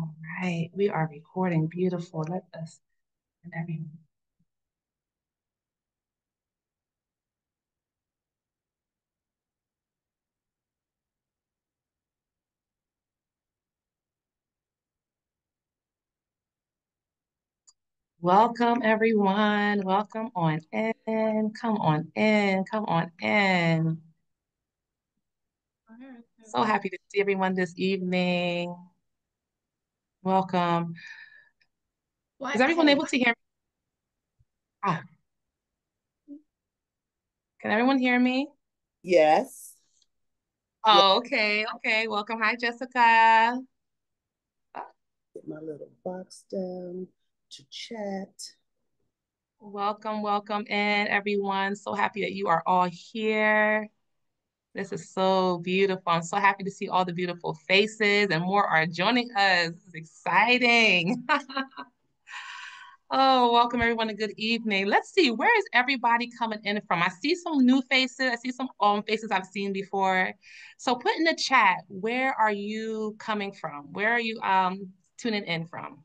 All right, we are recording. Beautiful. Let us and everyone. Welcome, everyone. Welcome on in. Come on in. Come on in. So happy to see everyone this evening. Welcome. Is everyone able to hear me? Ah, can everyone hear me? Yes. Yeah. Oh, okay. Okay. Welcome. Hi, Jessica. Get my little box down to chat. Welcome, welcome in, everyone. So happy that you are all here. This is so beautiful. I'm so happy to see all the beautiful faces and more are joining us. This is exciting. Oh, welcome everyone and good evening. Let's see, where is everybody coming in from? I see some new faces. I see some faces I've seen before. So put in the chat, where are you coming from? Where are you tuning in from?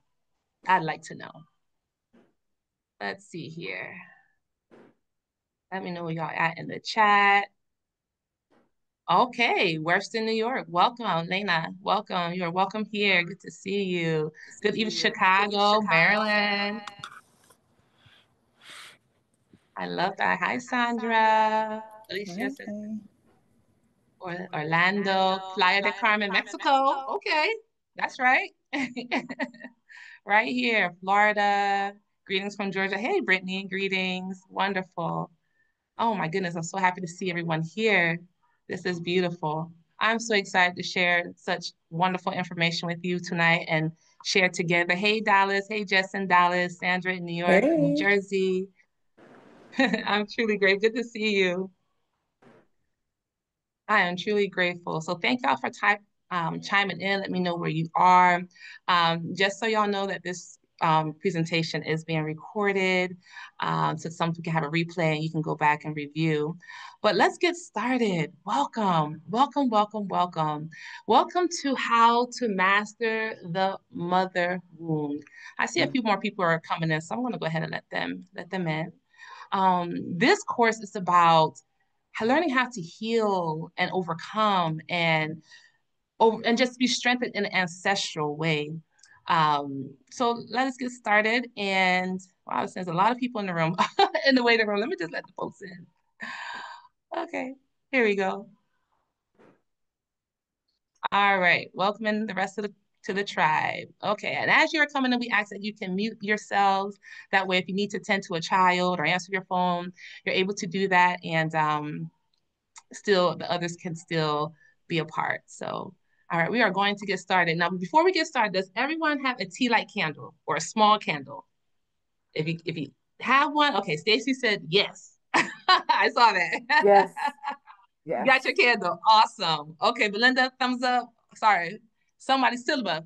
I'd like to know. Let's see here. Let me know where y'all at in the chat. Okay, Western New York. Welcome, Lena. Welcome. You're welcome here. Good to see you. Good evening, Chicago, Maryland. I love that. Hi, Sandra. Alicia Hi, says hi. Orlando, Playa del Carmen, Mexico. Okay, that's right. Right here, Florida. Greetings from Georgia. Hey, Brittany. Greetings. Wonderful. Oh my goodness, I'm so happy to see everyone here. This is beautiful. I'm so excited to share such wonderful information with you tonight and share together. Hey, Dallas. Hey, Jess in Dallas. Sandra in New York, New Hey. Jersey. I'm truly great. Good to see you. I am truly grateful. So thank y'all for chiming in. Let me know where you are. Just so y'all know that this presentation is being recorded, so some people can have a replay and you can go back and review. But let's get started. Welcome, welcome, welcome, welcome. Welcome to How to Master the Mother Wound. I see a few more people are coming in, so I'm going to go ahead and let them in. This course is about learning how to heal and overcome and just be strengthened in an ancestral way. So let us get started. And wow, there's a lot of people in the room, in the waiting room. Let me just let the folks in. Okay, here we go. All right, welcoming the rest of the to the tribe. Okay, and as you're coming in, we ask that you can mute yourselves. That way, if you need to tend to a child or answer your phone, you're able to do that. And still the others can still be a part. So, all right, we are going to get started. Now, before we get started, does everyone have a tea light candle or a small candle? If you have one, okay, Stacy said yes. I saw that. Yes. You Yes. got your candle. Awesome. Okay, Belinda, thumbs up. Sorry. Somebody, Silva,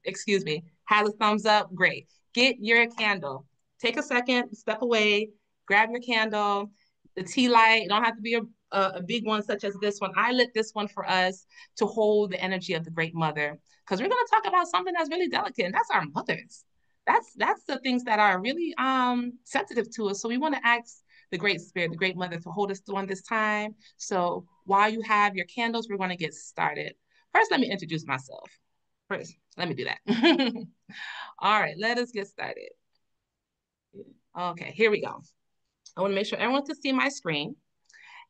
excuse me, has a thumbs up. Great. Get your candle. Take a second, step away, grab your candle. The tea light, it don't have to be a big one such as this one. I lit this one for us to hold the energy of the great mother because we're going to talk about something that's really delicate, and that's our mothers. That's the things that are really sensitive to us. So we want to ask the great spirit, the great mother, to hold us during this time. So while you have your candles, we're going to get started. First, let me introduce myself. First, let me do that. All right, let us get started. Okay, here we go. I want to make sure everyone can see my screen.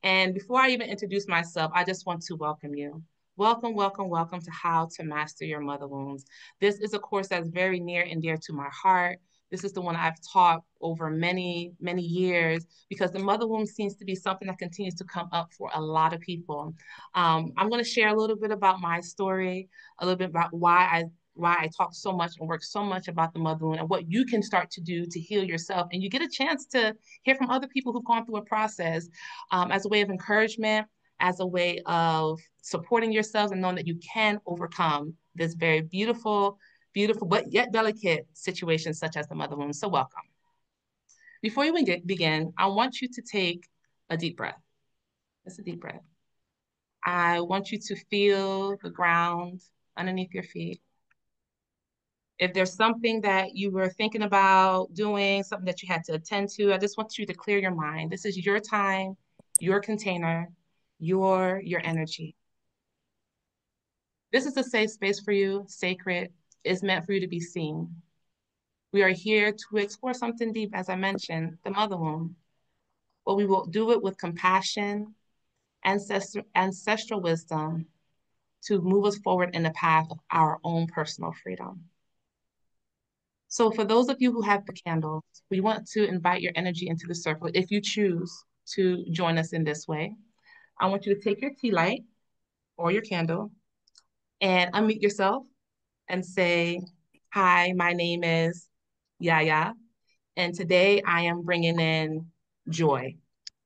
And before I even introduce myself, I just want to welcome you. Welcome, welcome, welcome to How to Master Your Mother Wounds. This is a course that's very near and dear to my heart. This is the one I've taught over many, many years because the mother wound seems to be something that continues to come up for a lot of people. I'm going to share a little bit about my story, a little bit about why I talk so much and work so much about the mother wound and what you can start to do to heal yourself. And you get a chance to hear from other people who've gone through a process as a way of encouragement, as a way of supporting yourselves and knowing that you can overcome this very beautiful, beautiful, but yet delicate situation such as the mother wound. So welcome. Before you begin, I want you to take a deep breath. Just a deep breath. I want you to feel the ground underneath your feet. If there's something that you were thinking about doing, something that you had to attend to, I just want you to clear your mind. This is your time, your container, your energy. This is a safe space for you, sacred. It's meant for you to be seen. We are here to explore something deep, as I mentioned, the mother womb. But we will do it with compassion, ancestral wisdom to move us forward in the path of our own personal freedom. So for those of you who have the candles, we want to invite your energy into the circle if you choose to join us in this way. I want you to take your tea light or your candle and unmute yourself and say, hi, my name is Yaya, and today I am bringing in joy.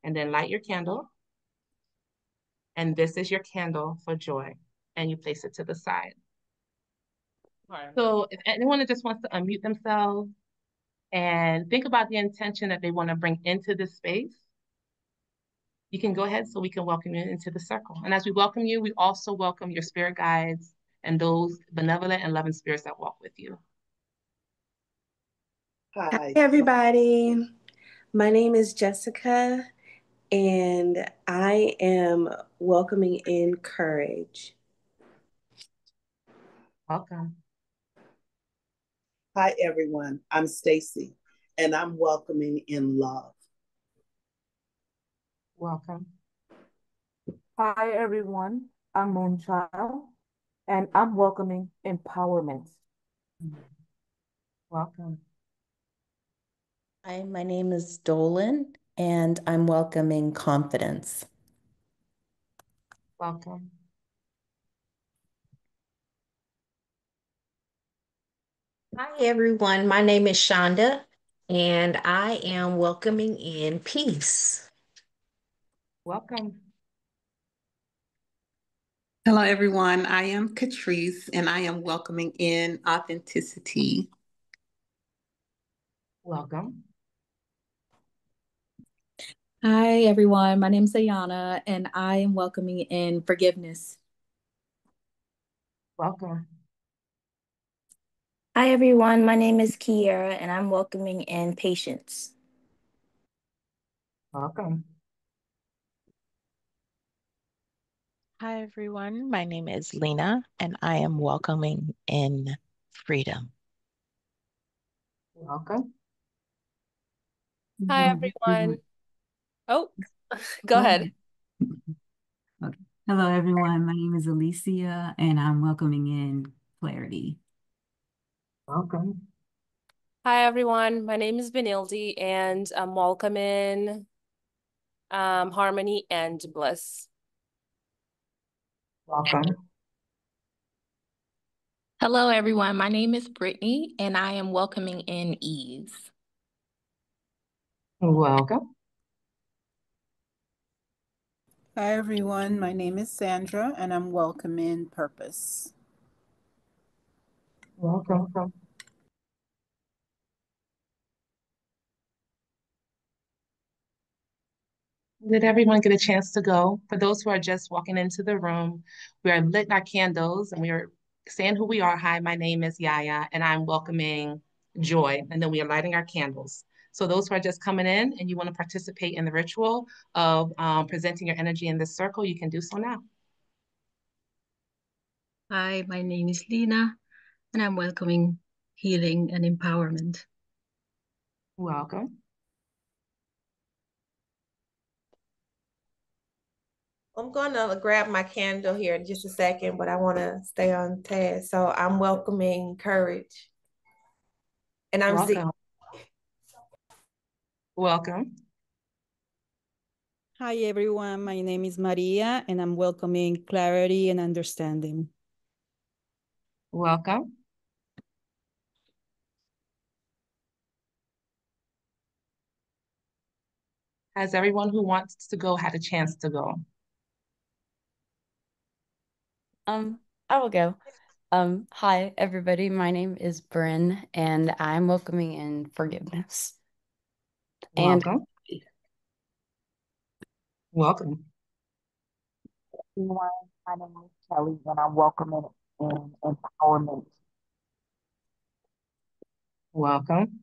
And then light your candle, and this is your candle for joy, and you place it to the side. So if anyone just wants to unmute themselves and think about the intention that they want to bring into this space, you can go ahead so we can welcome you into the circle. And as we welcome you, we also welcome your spirit guides and those benevolent and loving spirits that walk with you. Hi. Hi, everybody. My name is Jessica, and I am welcoming in courage. Welcome. Hi, everyone. I'm Stacy, and I'm welcoming in love. Welcome. Hi, everyone. I'm Moonchild, and I'm welcoming empowerment. Welcome. Hi, my name is Dolan, and I'm welcoming confidence. Welcome. Hi, everyone. My name is Shonda, and I am welcoming in peace. Welcome. Hello, everyone. I am Catrice, and I am welcoming in authenticity. Welcome. Hi, everyone. My name is Ayana, and I am welcoming in forgiveness. Welcome. Hi, everyone. My name is Kiera, and I'm welcoming in patience. Welcome. Hi, everyone. My name is Lena, and I am welcoming in freedom. Welcome. Hi, everyone. Oh, go ahead. Okay. Hello, everyone. My name is Alicia, and I'm welcoming in clarity. Welcome. Hi, everyone. My name is Benilde, and I'm welcoming harmony and bliss. Welcome. Hello, everyone. My name is Brittany, and I am welcoming in ease. Welcome. Hi, everyone. My name is Sandra, and I'm welcoming purpose. Welcome. Did everyone get a chance to go? For those who are just walking into the room, we are lit our candles and we are saying who we are. Hi, my name is Yaya, and I'm welcoming joy. And then we are lighting our candles. So those who are just coming in and you want to participate in the ritual of presenting your energy in this circle, you can do so now. Hi, my name is Lena, and I'm welcoming healing and empowerment. Welcome. I'm going to grab my candle here in just a second, but I want to stay on task. So I'm welcoming courage. And I'm welcome. Welcome. Hi, everyone. My name is Maria, and I'm welcoming clarity and understanding. Welcome. Has everyone who wants to go had a chance to go? I will go. Hi, everybody. My name is Bryn, and I'm welcoming in forgiveness. Welcome. Welcome. Everyone, my name is Kelly, and I'm welcoming in empowerment. Welcome.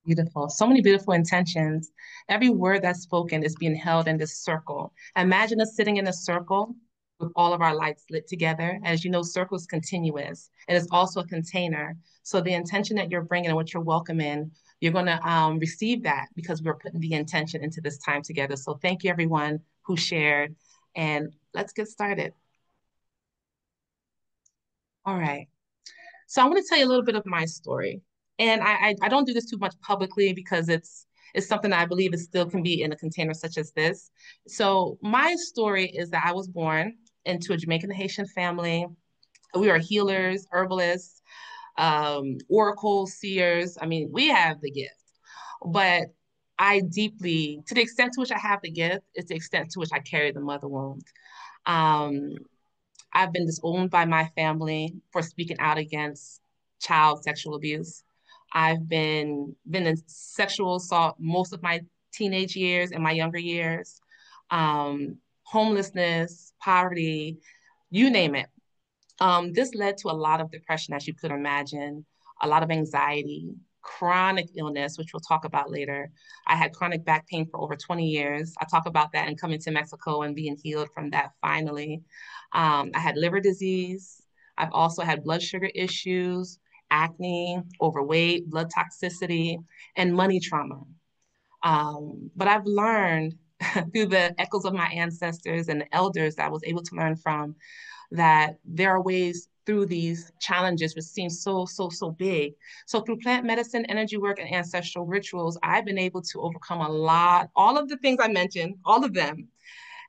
Beautiful. So many beautiful intentions. Every word that's spoken is being held in this circle. Imagine us sitting in a circle with all of our lights lit together. As you know, circle is continuous. It is also a container. So the intention that you're bringing and what you're welcoming, you're going to receive that because we're putting the intention into this time together. So thank you, everyone who shared. And let's get started. All right. So I want to tell you a little bit of my story. And I don't do this too much publicly because it's something that I believe it still can be in a container such as this. So my story is that I was born into a Jamaican Haitian family. We are healers, herbalists, oracles, seers. I mean, we have the gift. But I deeply, to the extent to which I have the gift, is the extent to which I carry the mother wound. Um, I've been disowned by my family for speaking out against child sexual abuse. I've been in sexual assault most of my teenage years and my younger years. Homelessness, poverty, you name it. This led to a lot of depression, as you could imagine, a lot of anxiety, chronic illness, which we'll talk about later. I had chronic back pain for over 20 years. I talk about that and coming to Mexico and being healed from that finally. I had liver disease. I've also had blood sugar issues, acne, overweight, blood toxicity, and money trauma. But I've learned through the echoes of my ancestors and the elders that I was able to learn from that there are ways through these challenges which seem so big. So through plant medicine, energy work, and ancestral rituals, I've been able to overcome a lot, all of the things I mentioned, all of them,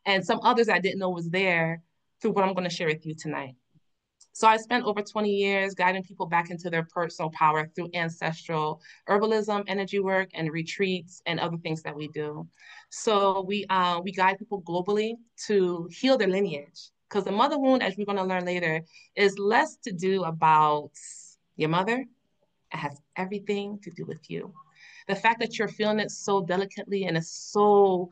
and some others I didn't know was there through what I'm going to share with you tonight. So I spent over 20 years guiding people back into their personal power through ancestral herbalism, energy work, and retreats and other things that we do. So we guide people globally to heal their lineage because the mother wound, as we're going to learn later, is less to do about your mother. It has everything to do with you. The fact that you're feeling it so delicately and it's so,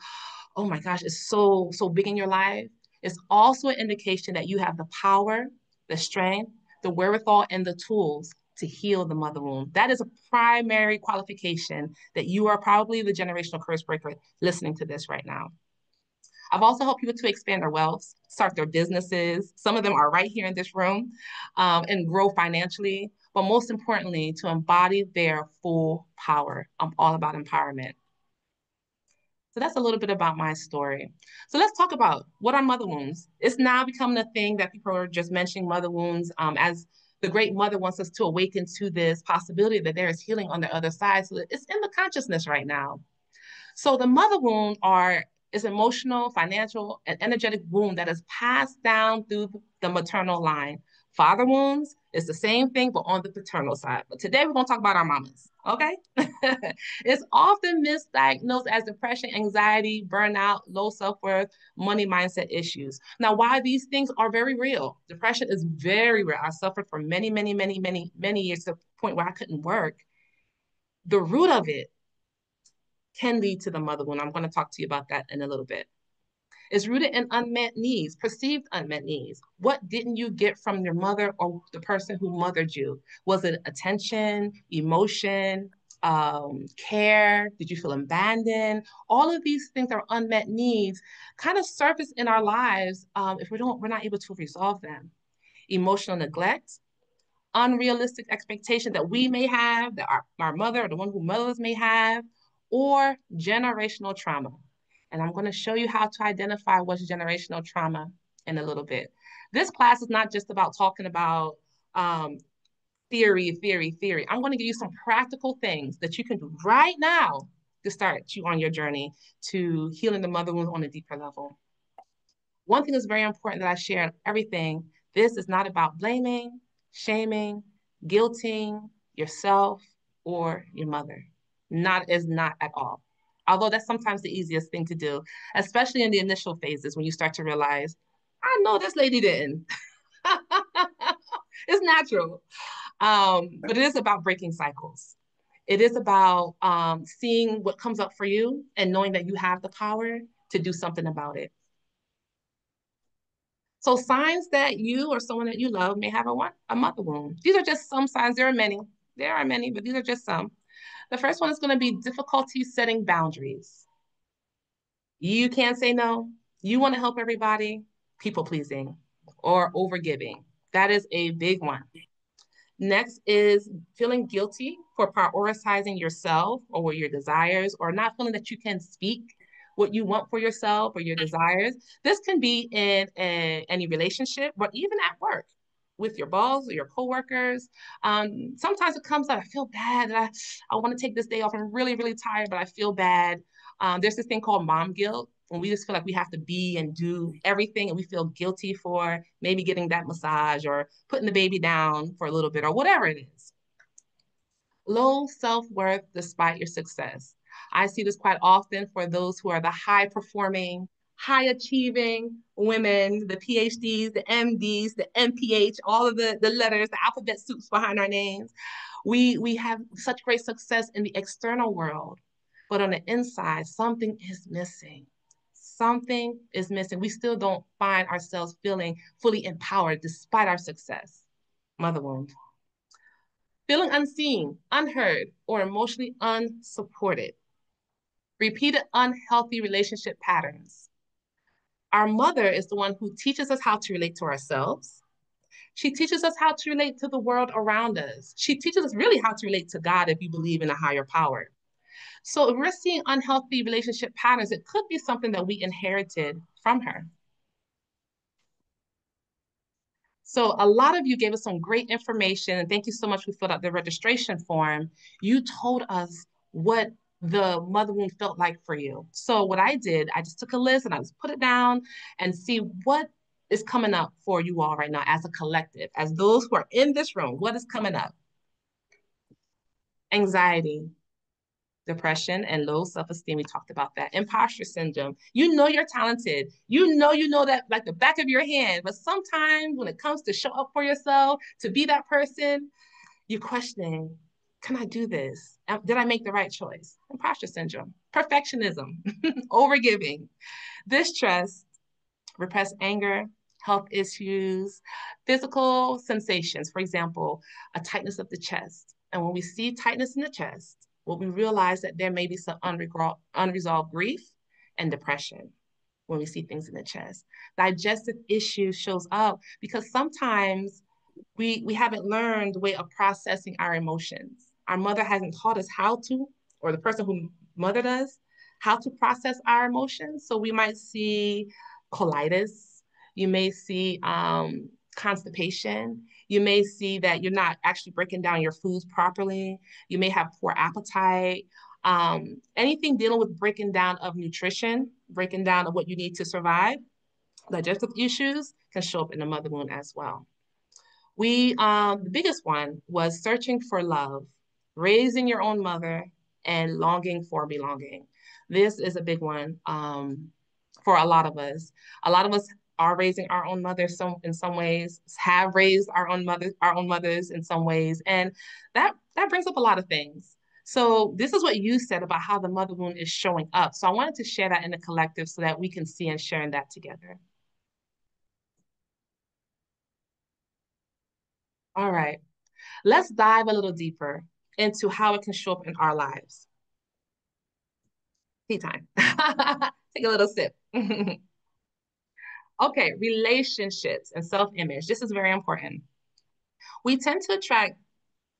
oh my gosh, it's so big in your life. It's also an indication that you have the power, the strength, the wherewithal, and the tools to heal the mother wound. That is a primary qualification that you are probably the generational curse breaker listening to this right now. I've also helped people to expand their wealth, start their businesses. Some of them are right here in this room, and grow financially, but most importantly, to embody their full power. I'm all about empowerment. So that's a little bit about my story. So let's talk about what are mother wounds. It's now becoming a thing that people are just mentioning mother wounds as the great mother wants us to awaken to this possibility that there is healing on the other side. So it's in the consciousness right now. So the mother wound is emotional, financial, and energetic wound that is passed down through the maternal line. Father wounds is the same thing, but on the paternal side. But today we're going to talk about our mamas, okay? It's often misdiagnosed as depression, anxiety, burnout, low self-worth, money mindset issues. Now, why these things are very real. Depression is very real. I suffered for many years to the point where I couldn't work. The root of it can lead to the mother wound. I'm going to talk to you about that in a little bit. It's rooted in unmet needs, perceived unmet needs. What didn't you get from your mother or the person who mothered you? Was it attention, emotion, care? Did you feel abandoned? All of these things are unmet needs, kind of surface in our lives if we're not able to resolve them. Emotional neglect, unrealistic expectation that we may have, that our mother or the one who mothers may have, or generational trauma. And I'm going to show you how to identify what's generational trauma in a little bit. This class is not just about talking about theory. I'm going to give you some practical things that you can do right now to start you on your journey to healing the mother wound on a deeper level. One thing is very important that I share in everything. This is not about blaming, shaming, guilting yourself or your mother. Not at all. Although that's sometimes the easiest thing to do, especially in the initial phases when you start to realize, I know this lady didn't. It's natural. But it is about breaking cycles. It is about seeing what comes up for you and knowing that you have the power to do something about it. So signs that you or someone that you love may have a mother wound. These are just some signs. There are many. There are many, but these are just some. The first one is going to be difficulty setting boundaries. You can't say no. You want to help everybody. People pleasing or overgiving. That is a big one. Next is feeling guilty for prioritizing yourself or your desires, or not feeling that you can speak what you want for yourself or your desires. This can be in any relationship, but even at work with your boss or your coworkers. Sometimes it comes out, I feel bad that I want to take this day off. I'm really, really tired, but I feel bad. There's this thing called mom guilt, when we just feel like we have to be and do everything, and we feel guilty for maybe getting that massage or putting the baby down for a little bit or whatever it is. Low self-worth despite your success. I see this quite often for those who are the high performing, high achieving women, the PhDs, the MDs, the MPH, all of the letters, the alphabet soups behind our names. We have such great success in the external world, but on the inside, something is missing. Something is missing. We still don't find ourselves feeling fully empowered despite our success. Mother wound. Feeling unseen, unheard, or emotionally unsupported. Repeated unhealthy relationship patterns. Our mother is the one who teaches us how to relate to ourselves. She teaches us how to relate to the world around us. She teaches us really how to relate to God if you believe in a higher power. So if we're seeing unhealthy relationship patterns, it could be something that we inherited from her. So a lot of you gave us some great information, and thank you so much for filled out the registration form. You told us what the mother wound felt like for you. So what I did, I just took a list and I just put it down and see what is coming up for you all right now as a collective, as those who are in this room, what is coming up? Anxiety, depression, and low self-esteem. We talked about that. Imposter syndrome. You know you're talented. You know that like the back of your hand, but sometimes when it comes to show up for yourself, to be that person, you're questioning, can I do this? Did I make the right choice? Imposter syndrome. Perfectionism. Overgiving. Distrust. Repressed anger. Health issues. Physical sensations. For example, a tightness of the chest. And when we see tightness in the chest, what we realize that there may be some unresolved grief and depression when we see things in the chest. Digestive issues shows up because sometimes we haven't learned the way of processing our emotions. Our mother hasn't taught us how to, or the person who mothered us, how to process our emotions. So we might see colitis. You may see constipation. You may see that you're not actually breaking down your foods properly. You may have poor appetite. Anything dealing with breaking down of nutrition, breaking down of what you need to survive. Digestive issues can show up in the mother wound as well. The biggest one was searching for love, raising your own mother, and longing for belonging. This is a big one for a lot of us. A lot of us are raising our own mothers in some ways, have raised our own mothers in some ways, and that brings up a lot of things. So this is what you said about how the mother wound is showing up. So I wanted to share that in the collective so that we can see and share in that together. All right, let's dive a little deeper into how it can show up in our lives. Tea time. Take a little sip. Okay, relationships and self-image. This is very important. We tend to attract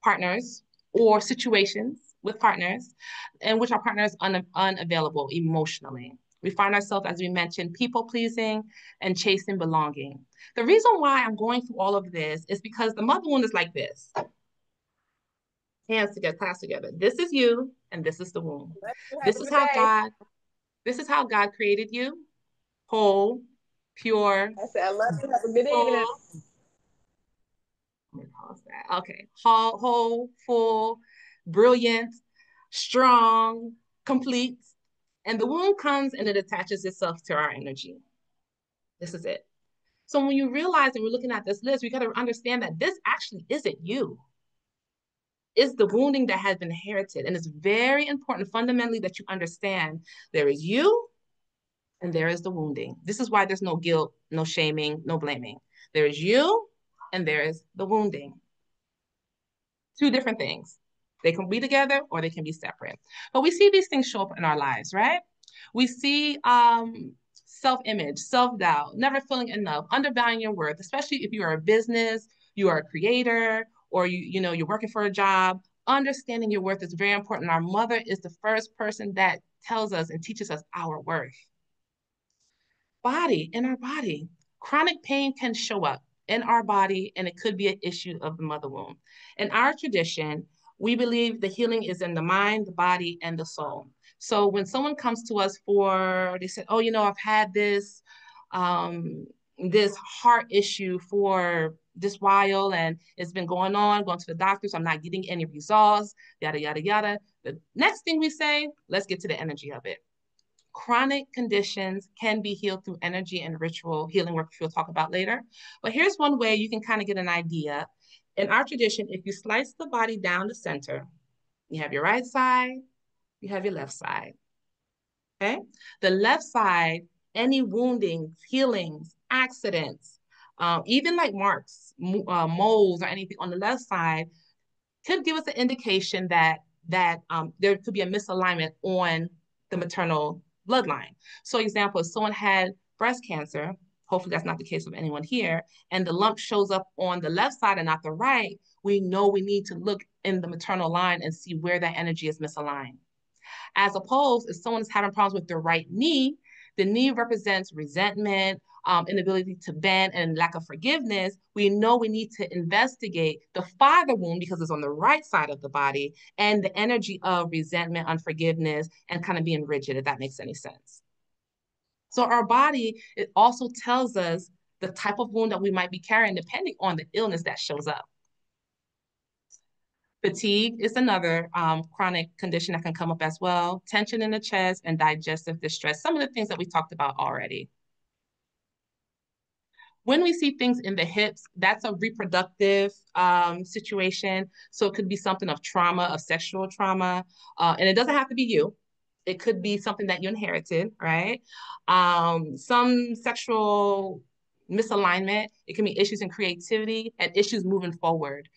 partners or situations with partners in which our partner is unavailable emotionally. We find ourselves, as we mentioned, people-pleasing and chasing belonging. The reason why I'm going through all of this is because the mother wound is like this. Hands together, clasped together. This is you, and this is the womb. This is how God created you, whole, pure. I said, I love you. Have a good evening. Let me pause that. Okay, whole, full, brilliant, strong, complete. And the womb comes and it attaches itself to our energy. This is it. So when you realize and we're looking at this list, we got to understand that this actually isn't you. It's the wounding that has been inherited. And it's very important fundamentally that you understand there is you and there is the wounding. This is why there's no guilt, no shaming, no blaming. There is you, and there is the wounding. Two different things. They can be together or they can be separate. But we see these things show up in our lives, right? We see self-image, self-doubt, never feeling enough, undervaluing your worth, especially if you are a business, you are a creator, or you're working for a job. Understanding your worth is very important. Our mother is the first person that tells us and teaches us our worth. Body, in our body. Chronic pain can show up in our body, and it could be an issue of the mother womb. In our tradition, we believe the healing is in the mind, the body, and the soul. So when someone comes to us they said, oh, I've had this heart issue for this while, and it's been going to the doctors, I'm not getting any results, yada, yada, yada. The next thing we say, let's get to the energy of it. Chronic conditions can be healed through energy and ritual healing work, which we'll talk about later. But here's one way you can kind of get an idea. In our tradition, if you slice the body down the center, you have your right side, you have your left side. Okay? The left side, any woundings, healings, accidents, even like marks, moles, or anything on the left side could give us an indication that there could be a misalignment on the maternal bloodline. So example, if someone had breast cancer, hopefully that's not the case with anyone here, and the lump shows up on the left side and not the right, we know we need to look in the maternal line and see where that energy is misaligned. As opposed, if someone is having problems with their right knee, the knee represents resentment, inability to bend, and lack of forgiveness. We know we need to investigate the father wound because it's on the right side of the body, and the energy of resentment, unforgiveness, and kind of being rigid, if that makes any sense. So our body, it also tells us the type of wound that we might be carrying depending on the illness that shows up. Fatigue is another chronic condition that can come up as well. Tension in the chest and digestive distress. Some of the things that we talked about already. When we see things in the hips, that's a reproductive situation. So it could be something of trauma, of sexual trauma. And it doesn't have to be you. It could be something that you inherited, right? Some sexual misalignment. It can be issues in creativity and issues moving forward.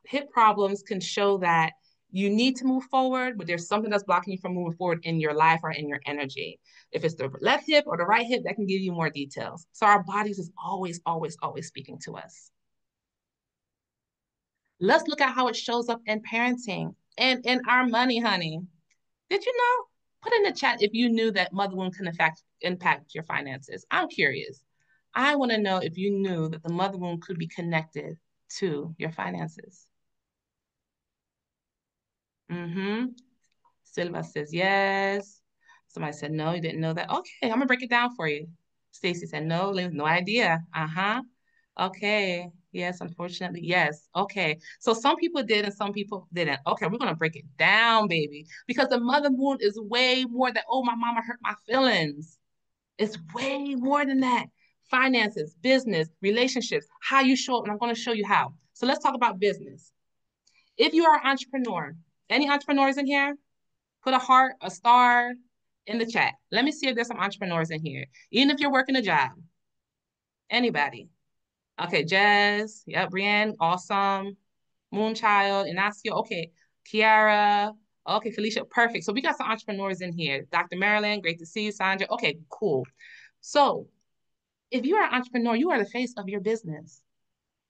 Hip problems can show that you need to move forward, but there's something that's blocking you from moving forward in your life or in your energy. If it's the left hip or the right hip, that can give you more details. So our bodies is always, always, always speaking to us. Let's look at how it shows up in parenting and in our money, honey. Did you know? Put in the chat if you knew that mother wound can impact your finances. I'm curious. I want to know if you knew that the mother wound could be connected to your finances. Silva says yes. Somebody said no, you didn't know that. Okay, I'm gonna break it down for you. Stacy said no, no idea. Okay, yes, unfortunately, yes. Okay, so some people did and some people didn't. Okay, we're gonna break it down, baby, because the mother wound is way more than, oh, my mama hurt my feelings. It's way more than that. Finances, business, relationships, how you show up, and I'm gonna show you how. So let's talk about business. If you are an entrepreneur, any entrepreneurs in here? Put a heart, a star in the chat. Let me see if there's some entrepreneurs in here. Even if you're working a job. Anybody? Okay, Jazz. Yep, Brienne. Awesome. Moonchild. Inacio. Okay. Kiara. Okay, Felicia. Perfect. So we got some entrepreneurs in here. Dr. Marilyn. Great to see you. Sandra. Okay, cool. So if you are an entrepreneur, you are the face of your business.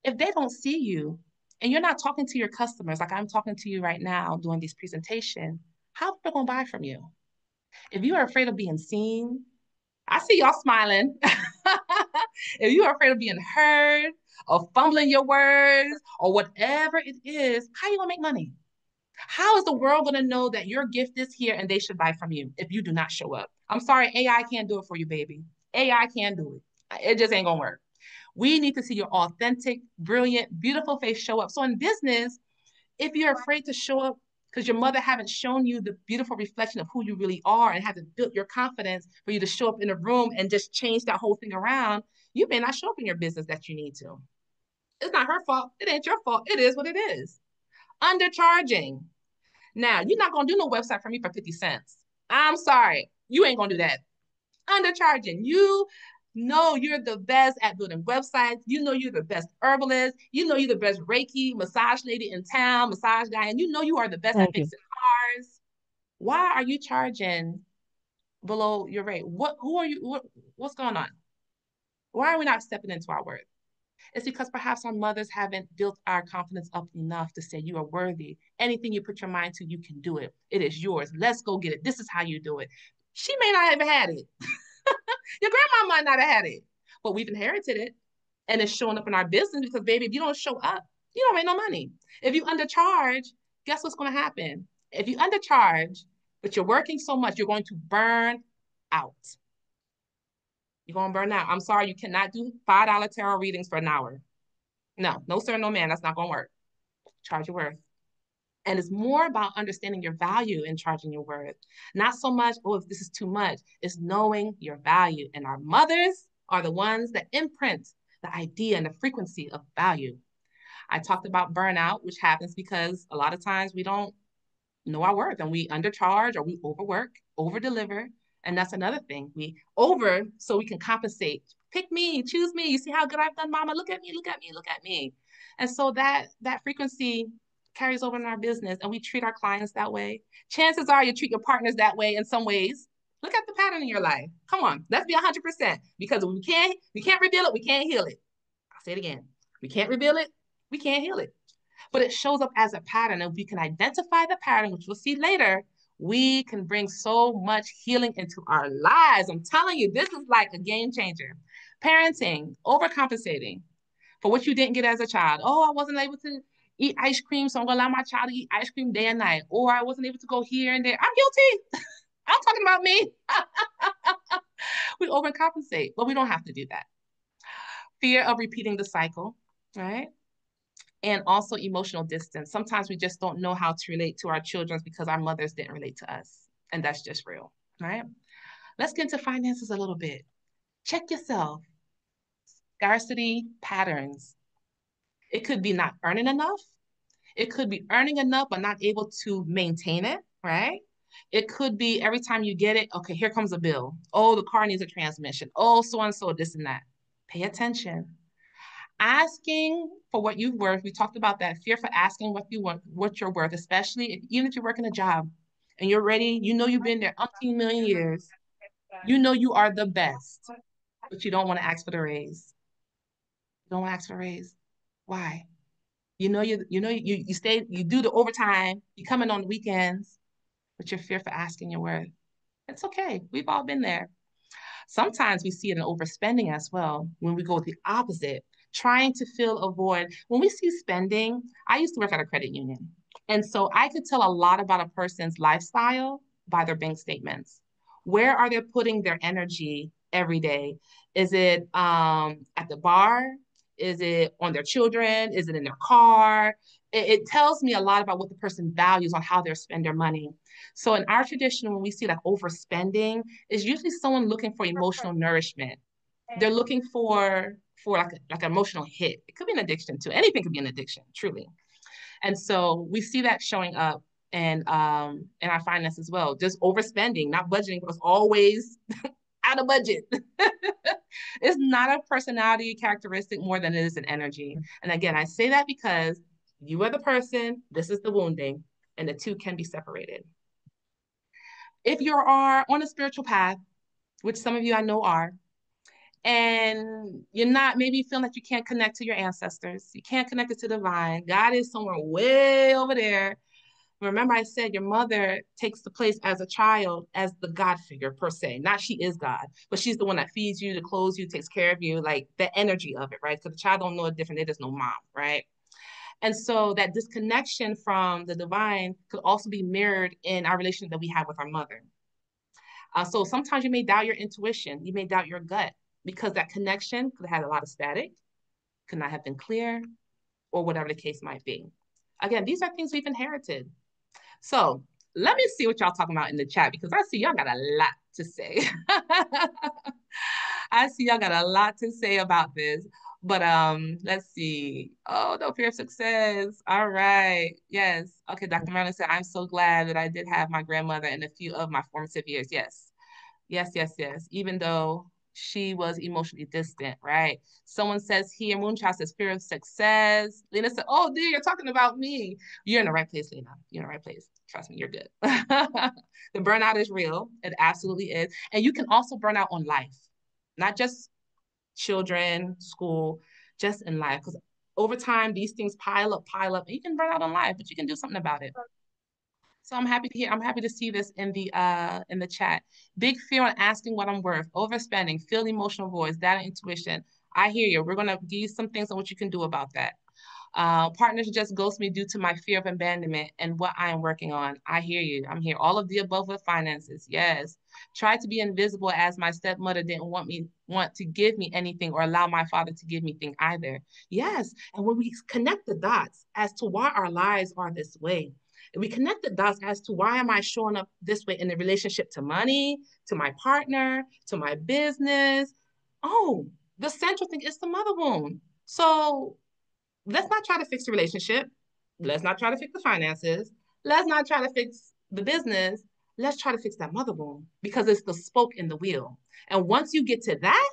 If they don't see you and you're not talking to your customers like I'm talking to you right now doing this presentation, how are people gonna buy from you? If you are afraid of being seen, I see y'all smiling. If you are afraid of being heard, or fumbling your words, or whatever it is, how are you gonna make money? How is the world gonna know that your gift is here and they should buy from you if you do not show up? I'm sorry, AI can't do it for you, baby. AI can't do it. It just ain't gonna work. We need to see your authentic, brilliant, beautiful face show up. So in business, if you're afraid to show up because your mother haven't shown you the beautiful reflection of who you really are and hasn't built your confidence for you to show up in a room and just change that whole thing around, you may not show up in your business that you need to. It's not her fault. It ain't your fault. It is what it is. Undercharging. Now, you're not going to do no website for me for 50 cents. I'm sorry. You ain't going to do that. Undercharging. You know you're the best at building websites. You know you're the best herbalist. You know you're the best Reiki massage lady in town, massage guy, and you know you are the best at fixing cars. Why are you charging below your rate? Who are you? What's going on? Why are we not stepping into our worth? It's because perhaps our mothers haven't built our confidence up enough to say you are worthy. Anything you put your mind to, you can do it. It is yours. Let's go get it. This is how you do it. She may not have had it. Your grandma might not have had it, but we've inherited it. And it's showing up in our business because, baby, if you don't show up, you don't make no money. If you undercharge, guess what's going to happen? If you undercharge, but you're working so much, you're going to burn out. You're going to burn out. I'm sorry, you cannot do $5 tarot readings for an hour. No, no, sir, no, man. That's not going to work. Charge your worth. And it's more about understanding your value and charging your worth. Not so much, oh, if this is too much. It's knowing your value. And our mothers are the ones that imprint the idea and the frequency of value. I talked about burnout, which happens because a lot of times we don't know our worth and we undercharge or we overwork, overdeliver. And that's another thing. We over so we can compensate. Pick me, choose me. You see how good I've done, mama? Look at me, look at me, look at me. And so that frequency carries over in our business and we treat our clients that way. Chances are you treat your partners that way in some ways. Look at the pattern in your life. Come on, let's be 100%. Because we can't reveal it, we can't heal it. I'll say it again. We can't reveal it, we can't heal it. But it shows up as a pattern. And if we can identify the pattern, which we'll see later, we can bring so much healing into our lives. I'm telling you, this is like a game changer. Parenting, overcompensating for what you didn't get as a child. Oh, I wasn't able to eat ice cream, so I'm going to allow my child to eat ice cream day and night. Or I wasn't able to go here and there. I'm guilty. I'm talking about me. We overcompensate, but we don't have to do that. Fear of repeating the cycle, right? And also emotional distance. Sometimes we just don't know how to relate to our children because our mothers didn't relate to us. And that's just real, right? Let's get into finances a little bit. Check yourself. Scarcity patterns. It could be not earning enough. It could be earning enough, but not able to maintain it, right? It could be every time you get it, okay, here comes a bill. Oh, the car needs a transmission. Oh, so-and-so, this and that. Pay attention. Asking for what you're worth. We talked about that fear for asking what you want, what you're worth, especially even if you're working a job and you're ready, you know you've been there umpteen million years. You know you are the best, but you don't want to ask for the raise. You don't want to ask for a raise. Why? You stay, you do the overtime, you come in on the weekends, but you're fear for asking your worth. It's okay. We've all been there. Sometimes we see it in overspending as well when we go the opposite, trying to fill a void. When we see spending, I used to work at a credit union. And so I could tell a lot about a person's lifestyle by their bank statements. Where are they putting their energy every day? Is it at the bar? Is it on their children? Is it in their car? It tells me a lot about what the person values on how they spend their money. So in our tradition, when we see like overspending, it's usually someone looking for emotional nourishment. They're looking for like an emotional hit. It could be an addiction too. Anything could be an addiction, truly. And so we see that showing up and in our finance as well. Just overspending, not budgeting, but it's always out of budget. It's not a personality characteristic more than it is an energy. And again, I say that because you are the person, this is the wounding, and the two can be separated. If you are on a spiritual path, which some of you I know are, and you're not maybe feeling like you can't connect to your ancestors, you can't connect it to the divine, God is somewhere way over there. Remember I said your mother takes the place as a child as the God figure per se. Not she is God, but she's the one that feeds you, that clothes you, takes care of you, like the energy of it, right? Because the child don't know it different, they just know mom, right? And so that disconnection from the divine could also be mirrored in our relationship that we have with our mother. So sometimes you may doubt your intuition, you may doubt your gut, because that connection could have had a lot of static, could not have been clear, or whatever the case might be. Again, these are things we've inherited. So let me see what y'all talking about in the chat, because I see y'all got a lot to say. I see y'all got a lot to say about this. But let's see. Oh, no fear of success. All right. Yes. Okay, Dr. Marilyn said, I'm so glad that I did have my grandmother in a few of my formative years. Yes. Yes, yes, yes. Even though she was emotionally distant, right? Someone says here, Moonchild says fear of success. Lena said, oh, dear, you're talking about me. You're in the right place, Lena. You're in the right place. Trust me, you're good. The burnout is real. It absolutely is. And you can also burn out on life, not just children, school, just in life. Because over time, these things pile up, and you can burn out on life, but you can do something about it. So I'm happy to hear, I'm happy to see this in the chat. Big fear on asking what I'm worth, overspending, feel emotional voice, data intuition. I hear you. We're gonna give you some things on what you can do about that. Partners just ghost me due to my fear of abandonment and what I am working on. I hear you. I'm here. All of the above with finances. Yes. Try to be invisible as my stepmother didn't want to give me anything or allow my father to give me thing either. Yes. And when we connect the dots as to why our lives are this way, and we connect the dots as to why am I showing up this way in the relationship to money, to my partner, to my business. Oh, the central thing is the mother wound. So let's not try to fix the relationship. Let's not try to fix the finances. Let's not try to fix the business. Let's try to fix that mother wound because it's the spoke in the wheel. And once you get to that,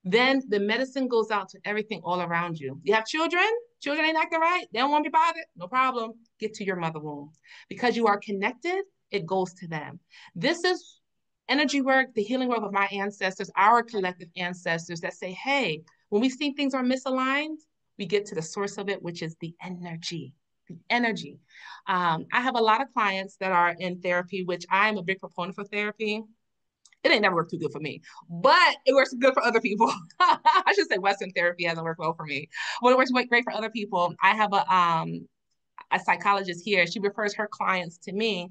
then the medicine goes out to everything all around you. You have children, children ain't acting right, they don't want to be bothered, no problem. Get to your mother womb. Because you are connected, it goes to them. This is energy work, the healing work of my ancestors, our collective ancestors that say, hey, when we see things are misaligned, we get to the source of it, which is the energy. The energy. I have a lot of clients that are in therapy, which I'm a big proponent for therapy. It ain't never worked too good for me, but it works good for other people. I should say Western therapy hasn't worked well for me, but it works great for other people. I have a psychologist here. She refers her clients to me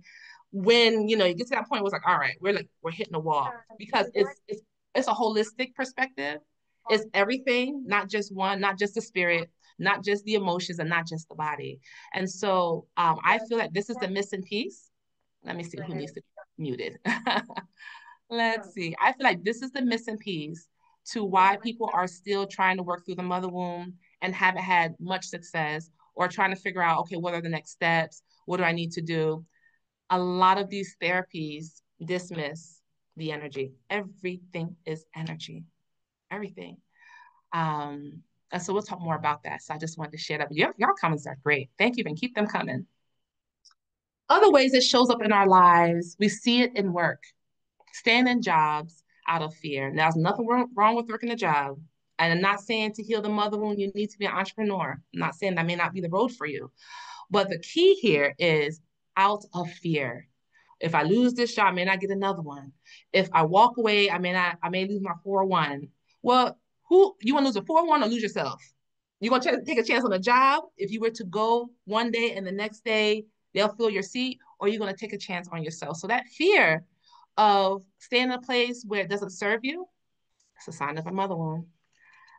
when, you know, you get to that point where it's like, all right, we're hitting a wall because it's a holistic perspective. It's everything, not just one, not just the spirit, not just the emotions, and not just the body. And so I feel like this is the missing piece. Let me see who needs to be muted. Let's see. I feel like this is the missing piece to why people are still trying to work through the mother womb and haven't had much success or trying to figure out, okay, what are the next steps? What do I need to do? A lot of these therapies dismiss the energy. Everything is energy. Everything. And so we'll talk more about that. So I just wanted to share that. Y'all comments are great. Thank you, and keep them coming. Other ways it shows up in our lives, we see it in work. Staying in jobs out of fear. Now, there's nothing wrong with working a job. And I'm not saying to heal the mother wound, you need to be an entrepreneur. I'm not saying that may not be the road for you. But the key here is out of fear. If I lose this job, I may not get another one. If I walk away, I may lose my 401. Well, who you want to lose a 401 or lose yourself? You gonna take a chance on a job if you were to go one day and the next day they'll fill your seat, or you're gonna take a chance on yourself. So that fear of staying in a place where it doesn't serve you, it's a sign of a mother wound.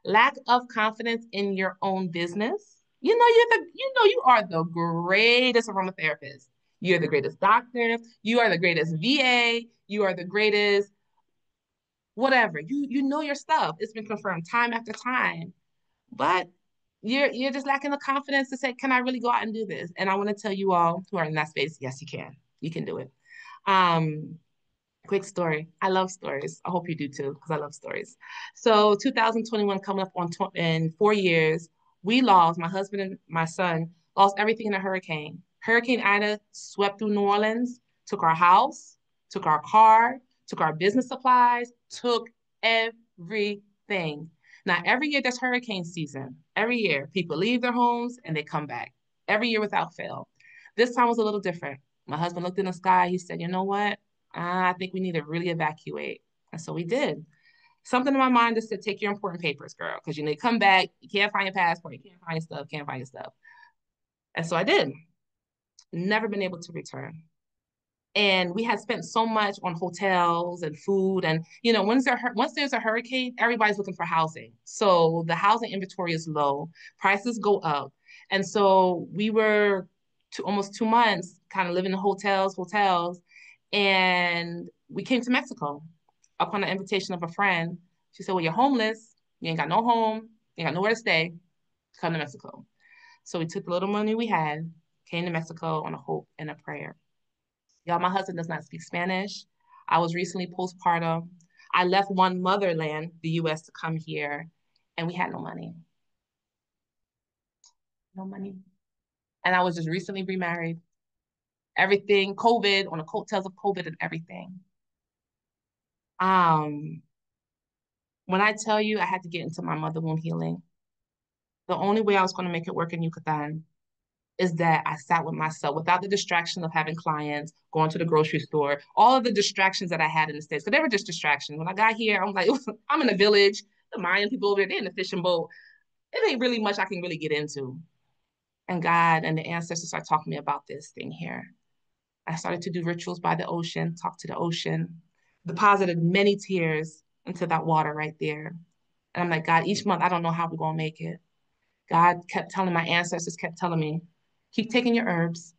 Lack of confidence in your own business. You know you are the greatest aromatherapist. You're the greatest doctor. You are the greatest VA. You are the greatest whatever. You know your stuff. It's been confirmed time after time. But you're just lacking the confidence to say, can I really go out and do this? And I want to tell you all who are in that space, yes, you can. You can do it. Quick story. I love stories. I hope you do too, because I love stories. So 2021 coming up in 4 years, we lost, my husband and my son lost everything in a hurricane. Hurricane Ida swept through New Orleans, took our house, took our car, took our business supplies, took everything. Now, every year there's hurricane season. Every year people leave their homes and they come back. Every year without fail. This time was a little different. My husband looked in the sky. He said, you know what? I think we need to really evacuate. And so we did. Something in my mind just said, take your important papers, girl, because you need to come back. You can't find your passport. You can't find your stuff. Can't find your stuff. And so I did. Never been able to return. And we had spent so much on hotels and food. And, you know, once there's a hurricane, everybody's looking for housing. So the housing inventory is low. Prices go up. And so we were almost 2 months kind of living in hotels. And we came to Mexico upon the invitation of a friend. She said, well, you're homeless. You ain't got no home. You ain't got nowhere to stay. Come to Mexico. So we took the little money we had, came to Mexico on a hope and a prayer. Y'all, my husband does not speak Spanish. I was recently postpartum. I left one motherland, the US, to come here, and we had no money. No money. And I was just recently remarried. Everything, COVID, on the coattails of COVID and everything. When I tell you I had to get into my mother wound healing, the only way I was going to make it work in Yucatan is that I sat with myself without the distraction of having clients, going to the grocery store, all of the distractions that I had in the States, because they were just distractions. When I got here, I'm like, I'm in a village, the Mayan people over there, they're in the fishing boat. It ain't really much I can really get into. And God and the ancestors started talking to me about this thing here. I started to do rituals by the ocean, talk to the ocean, deposited many tears into that water right there. And I'm like, God, each month, I don't know how we're going to make it. God kept telling my ancestors, kept telling me, keep taking your herbs,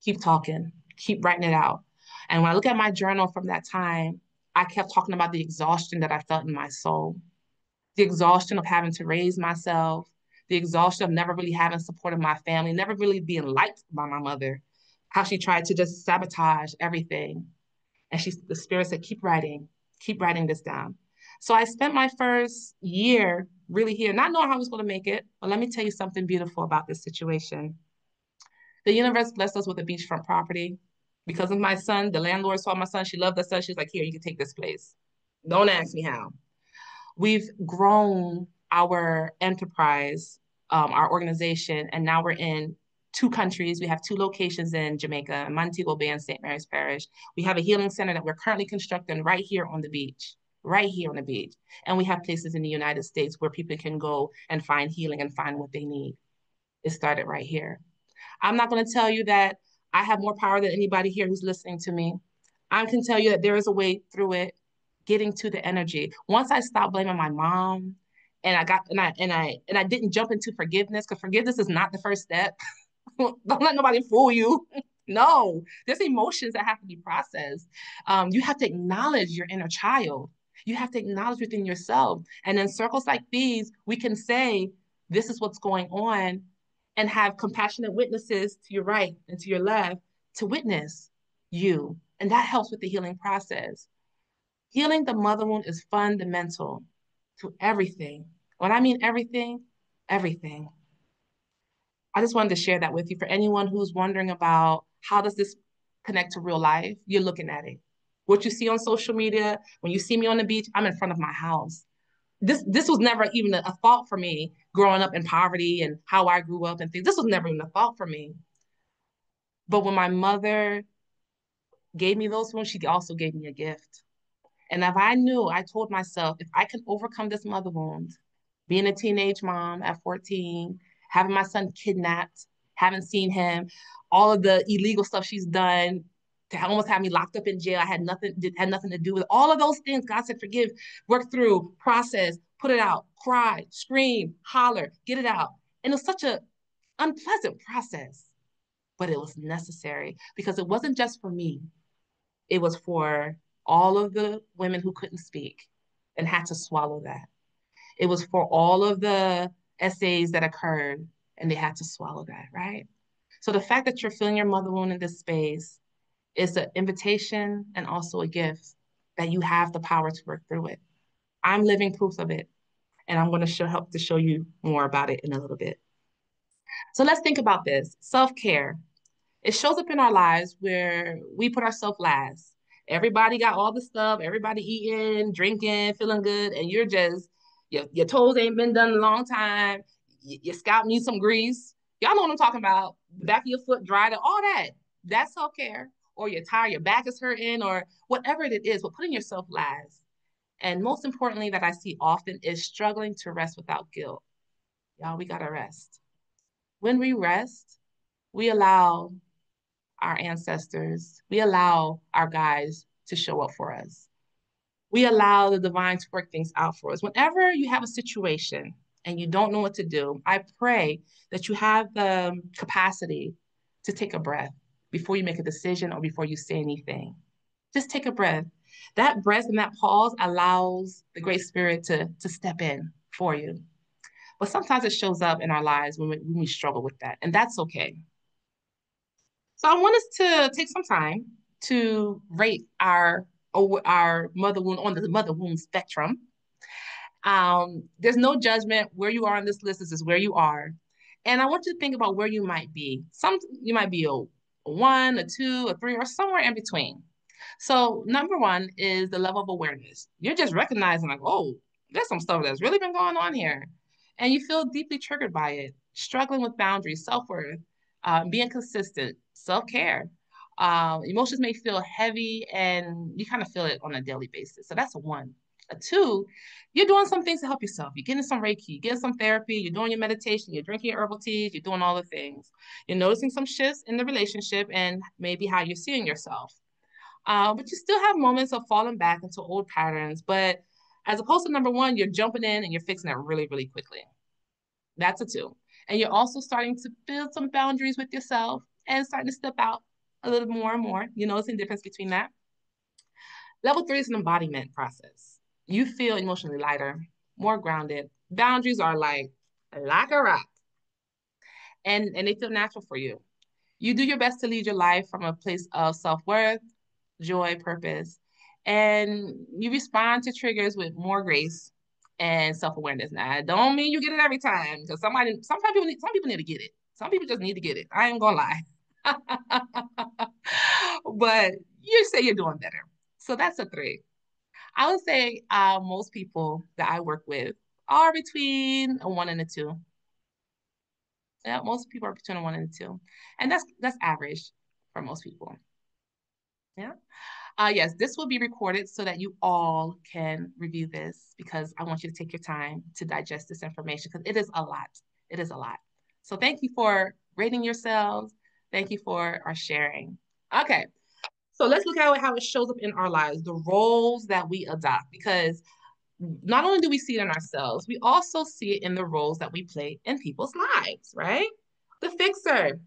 keep talking, keep writing it out. And when I look at my journal from that time, I kept talking about the exhaustion that I felt in my soul, the exhaustion of having to raise myself, the exhaustion of never really having support of my family, never really being liked by my mother, how she tried to just sabotage everything. And the spirit said, keep writing this down. So I spent my first year really here, not knowing how I was going to make it, but let me tell you something beautiful about this situation. The universe blessed us with a beachfront property. Because of my son, the landlord saw my son, she loved the son, she's like, here, you can take this place. Don't ask me how. We've grown our enterprise, our organization, and now we're in 2 countries. We have 2 locations in Jamaica, Montego Bay and St. Mary's Parish. We have a healing center that we're currently constructing right here on the beach, right here on the beach. And we have places in the United States where people can go and find healing and find what they need. It started right here. I'm not going to tell you that I have more power than anybody here who's listening to me. I can tell you that there is a way through it, getting to the energy. Once I stopped blaming my mom, and I didn't jump into forgiveness, because forgiveness is not the first step. Don't let nobody fool you. No, there's emotions that have to be processed. You have to acknowledge your inner child. You have to acknowledge within yourself. And in circles like these, we can say, this is what's going on, and have compassionate witnesses to your right and to your left to witness you. And that helps with the healing process. Healing the mother wound is fundamental to everything. When I mean everything, everything. I just wanted to share that with you. For anyone who's wondering about how does this connect to real life, you're looking at it. What you see on social media, when you see me on the beach, I'm in front of my house. This was never even a thought for me growing up in poverty and how I grew up and things. This was never even a thought for me. But when my mother gave me those wounds, she also gave me a gift. And if I knew, I told myself, if I can overcome this mother wound, being a teenage mom at 14, having my son kidnapped, haven't seen him, all of the illegal stuff she's done to almost have me locked up in jail. I had nothing to do with all of those things. God said, forgive, work through, process, put it out, cry, scream, holler, get it out. And it was such an unpleasant process, but it was necessary because it wasn't just for me. It was for all of the women who couldn't speak and had to swallow that. It was for all of the essays that occurred and they had to swallow that, right? So the fact that you're feeling your mother wound in this space is an invitation and also a gift that you have the power to work through it. I'm living proof of it, and I'm going to help to show you more about it in a little bit. So let's think about this. Self-care. It shows up in our lives where we put ourselves last. Everybody got all the stuff, everybody eating, drinking, feeling good, and you're just, your toes ain't been done in a long time. Your scalp needs some grease. Y'all know what I'm talking about. The back of your foot dried up, all that. That's self-care. Or you're tired, your back is hurting, or whatever it is, but putting yourself last. And most importantly that I see often is struggling to rest without guilt. Y'all, we gotta rest. When we rest, we allow our ancestors, we allow our guides to show up for us. We allow the divine to work things out for us. Whenever you have a situation and you don't know what to do, I pray that you have the capacity to take a breath before you make a decision or before you say anything. Just take a breath. That breath and that pause allows the Great Spirit to step in for you. But sometimes it shows up in our lives when we struggle with that, and that's okay. So I want us to take some time to rate our mother wound on the mother wound spectrum. There's no judgment where you are on this list. This is where you are. And I want you to think about where you might be. You might be a 1, a 2, a 3, or somewhere in between. So number 1 is the level of awareness. You're just recognizing like, oh, there's some stuff that's really been going on here. And you feel deeply triggered by it, struggling with boundaries, self-worth, being consistent, self-care. Emotions may feel heavy and you kind of feel it on a daily basis. So that's a 1. A 2, you're doing some things to help yourself. You're getting some Reiki, you're getting some therapy, you're doing your meditation, you're drinking your herbal teas, you're doing all the things. You're noticing some shifts in the relationship and maybe how you're seeing yourself. But you still have moments of falling back into old patterns. But as opposed to number 1, you're jumping in and you're fixing it really, really quickly. That's a 2. And you're also starting to build some boundaries with yourself and starting to step out a little more and more. You noticing the difference between that. Level 3 is an embodiment process. You feel emotionally lighter, more grounded. Boundaries are like a rock. And they feel natural for you. You do your best to lead your life from a place of self-worth, joy, purpose, and you respond to triggers with more grace and self-awareness. Now, I don't mean you get it every time, because some people need to get it. Some people just need to get it. I ain't gonna lie. But you say you're doing better. So that's a 3. I would say most people that I work with are between a 1 and a 2. Yeah, most people are between a 1 and a 2. And that's average for most people. Yeah. Yes, this will be recorded so that you all can review this, because I want you to take your time to digest this information, because it is a lot. It is a lot. So thank you for rating yourselves. Thank you for our sharing. Okay, so let's look at how it shows up in our lives, the roles that we adopt, because not only do we see it in ourselves, we also see it in the roles that we play in people's lives, right? The fixer.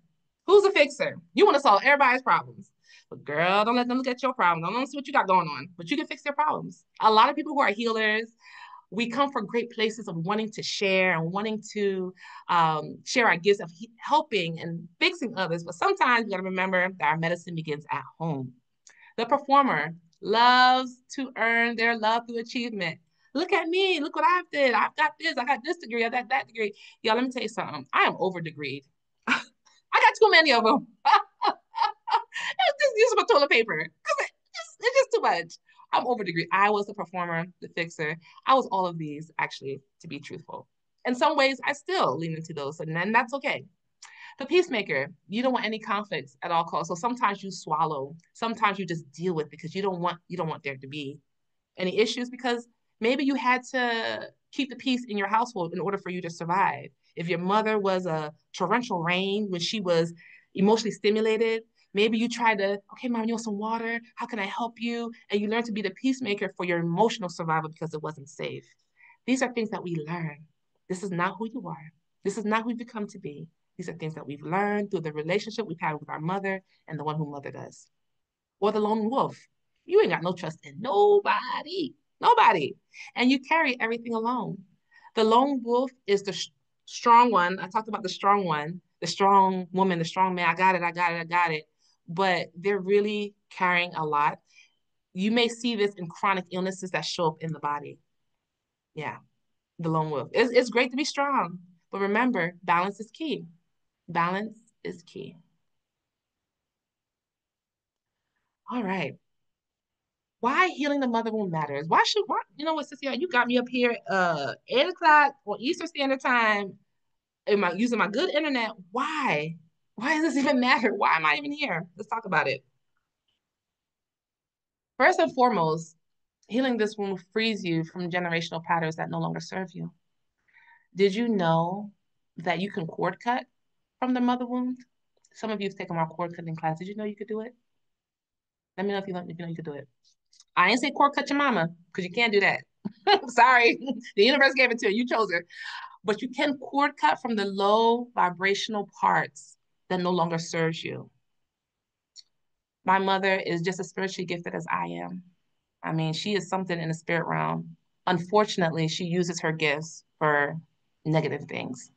Who's a fixer? You want to solve everybody's problems. But girl, don't let them look at your problem. Don't let them see what you got going on, but you can fix their problems. A lot of people who are healers, we come from great places of wanting to share and wanting to share our gifts of helping and fixing others. But sometimes you got to remember that our medicine begins at home. The performer loves to earn their love through achievement. Look at me. Look what I've did. I've got this. I got this degree. I got that degree. Y'all, let me tell you something. I am over degreed. I got too many of them. Just use my toilet paper, because it's just too much. I'm over degree. I was the performer, the fixer. I was all of these, actually, to be truthful. In some ways, I still lean into those, and then that's okay. The peacemaker, you don't want any conflicts at all costs. So sometimes you swallow. Sometimes you just deal with it because you don't want there to be any issues, because maybe you had to keep the peace in your household in order for you to survive. If your mother was a torrential rain when she was emotionally stimulated, maybe you tried to, okay, mom, you want some water? How can I help you? And you learn to be the peacemaker for your emotional survival because it wasn't safe. These are things that we learn. This is not who you are. This is not who you've become to be. These are things that we've learned through the relationship we've had with our mother and the one who mothered us. Or the lone wolf. You ain't got no trust in nobody. Nobody. And you carry everything alone. The lone wolf is the strong one. I talked about the strong one, the strong woman, the strong man. I got it. But they're really carrying a lot. You may see this in chronic illnesses that show up in the body. Yeah, the lone wolf. It's great to be strong, but remember, balance is key. Balance is key. All right. Why healing the mother wound matters? Why, you know what, Cecilia, you got me up here 8 o'clock on Eastern Standard Time. Using my good internet. Why? Why does this even matter? Why am I even here? Let's talk about it. First and foremost, healing this wound frees you from generational patterns that no longer serve you. Did you know that you can cord cut from the mother wound? Some of you have taken my cord cutting class. Did you know you could do it? Let me know if you know you could do it. I ain't say cord cut your mama, because you can't do that. Sorry, the universe gave it to you. You chose it. But you can cord cut from the low vibrational parts that no longer serves you. My mother is just as spiritually gifted as I am. I mean, she is something in the spirit realm. Unfortunately, she uses her gifts for negative things,